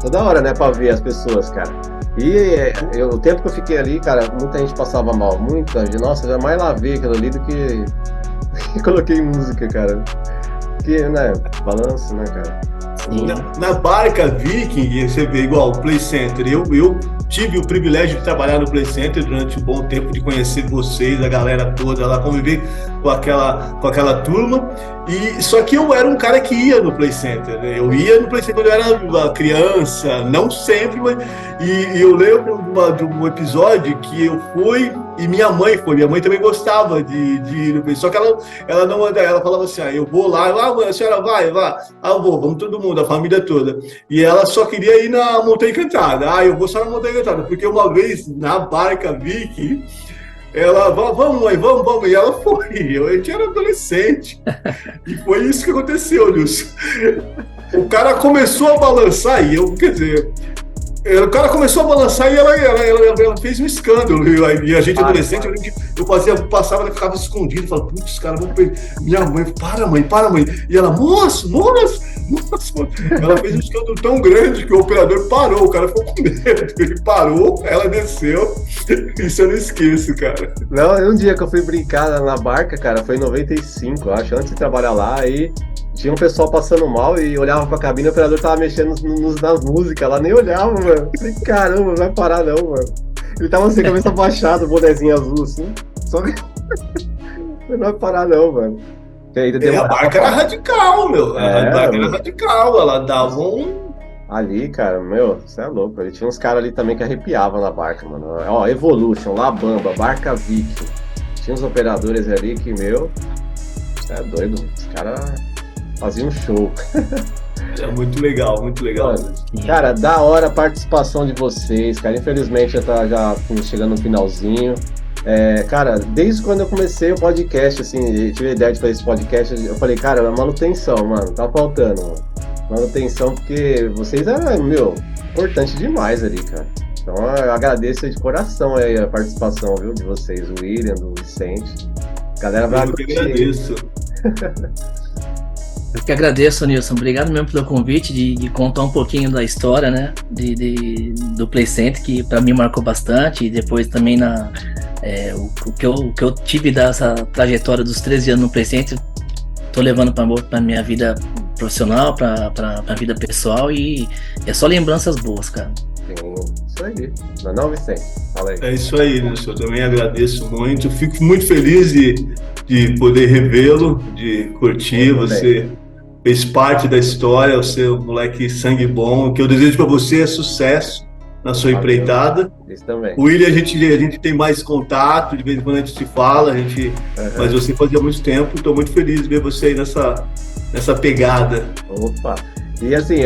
Toda hora, né, pra ver as pessoas, cara. E o tempo que eu fiquei ali, cara, muita gente passava mal. Muita gente, nossa, já mais lavei aquilo ali do que coloquei música, cara. Porque, né, balanço, né, cara.
Na Barca Viking, você vê igual o Play Center, eu tive o privilégio de trabalhar no Play Center durante um bom tempo, de conhecer vocês, a galera toda lá, conviver com aquela turma. E só que eu era um cara que ia no Play Center, né? Eu ia no Play Center quando eu era criança, não sempre, mas e eu lembro de um episódio que eu fui e minha mãe foi. Minha mãe também gostava de ir no Play Center, só que ela falava assim, eu vou lá, mãe, a senhora vai, eu vou, vamos todo mundo, a família toda. E ela só queria ir na Montanha Encantada. Eu vou só na Montanha Encantada, porque uma vez na Barca Viking, Ela, vamos, mãe, vamos. E ela foi. A gente era adolescente. E foi isso que aconteceu, Nilson. O cara começou a balançar e eu, quer dizer, o cara começou a balançar e ela fez um escândalo. E a gente adolescente, eu passava, ela ficava escondido, falava, putz, cara, vou perder. Minha mãe, para, mãe. E ela, moço. Ela fez um escândalo tão grande que o operador parou, o cara ficou com medo. Ele parou, ela desceu. Isso eu não esqueço, cara.
Não, um dia que eu fui brincar na barca, cara, foi em 95, acho, antes de trabalhar lá, aí tinha um pessoal passando mal e olhava pra cabine e o operador tava mexendo nas músicas, ela nem olhava, mano. Eu falei, caramba, não vai parar não, mano. Ele tava assim, cabeça baixada, bonezinho azul, assim. Só que não vai parar não, mano.
A barca era radical, meu. A barca era radical, ela dava um...
Ali, cara, meu, você é louco. Ele tinha uns caras ali também que arrepiavam na barca, mano. Ó, Evolution, La Bamba, Barca Viking. Tinha uns operadores ali que, meu, você é doido. Os caras faziam um show.
É muito legal, muito legal.
Mano, cara, da hora a participação de vocês, cara. Infelizmente já chegando no finalzinho. Cara, desde quando eu comecei o podcast, assim, tive a ideia de fazer esse podcast, eu falei, cara, é manutenção, mano, tá faltando, mano. Manutenção, porque vocês eram, importante demais ali, cara. Então eu agradeço de coração aí a participação, viu, de vocês, o William, do Vicente. Galera, vai
curtir. Eu que agradeço.
Eu que agradeço, Nilson. Obrigado mesmo pelo convite de contar um pouquinho da história, né, do Play Center, que para mim marcou bastante, e depois também o que eu tive dessa trajetória dos 13 anos no Play Center, tô levando para minha vida profissional, para a vida pessoal, e é só lembranças boas, cara.
Sim, isso aí. Não, Vicente? Fala aí.
É isso aí, Nilson. Eu também agradeço muito. Fico muito feliz de poder revê-lo, de curtir. Você fez parte da história, você é um moleque sangue bom. O que eu desejo para você é sucesso na sua empreitada.
Isso também.
O William, a gente tem mais contato, de vez em quando a gente se fala, mas você fazia muito tempo. Estou muito feliz de ver você aí nessa pegada.
Opa! E assim,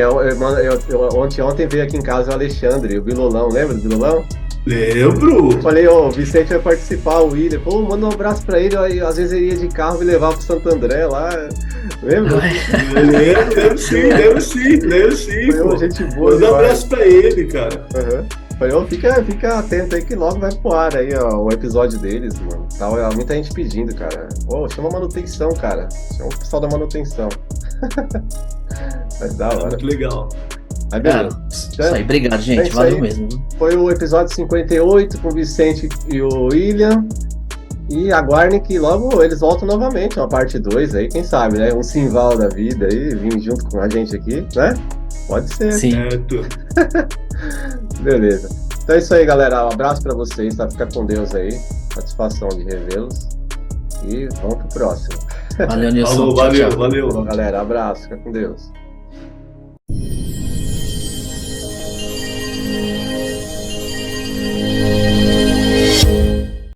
ontem veio aqui em casa o Alexandre, o Bilolão, lembra do Bilolão?
Lembro!
Eu falei, o Vicente vai participar, o William. Pô, manda um abraço pra ele, aí, às vezes ele ia de carro me levar pro Santo André lá. Lembra?
Lembro sim.
Foi gente boa.
Manda um abraço pra ele, cara.
Falei, fica atento aí que logo vai pro ar aí, ó, o episódio deles, mano. Tá, muita gente pedindo, cara. Pô, chama a manutenção, cara. Chama o pessoal da manutenção. Mas da hora.
Muito legal.
Mas beleza.
Isso aí, obrigado, gente. Valeu mesmo.
Foi o episódio 58 com o Vicente e o William. E aguardem que logo eles voltam novamente, uma parte 2 aí, quem sabe, né? Um Simval da vida aí, vindo junto com a gente aqui, né? Pode ser.
Sim.
Beleza. Então é isso aí, galera. Um abraço pra vocês, tá? Fica com Deus aí. Satisfação de revê-los. E vamos pro próximo.
Valeu, Nilson.
Falou, valeu.
Bom, galera, abraço. Fica com Deus.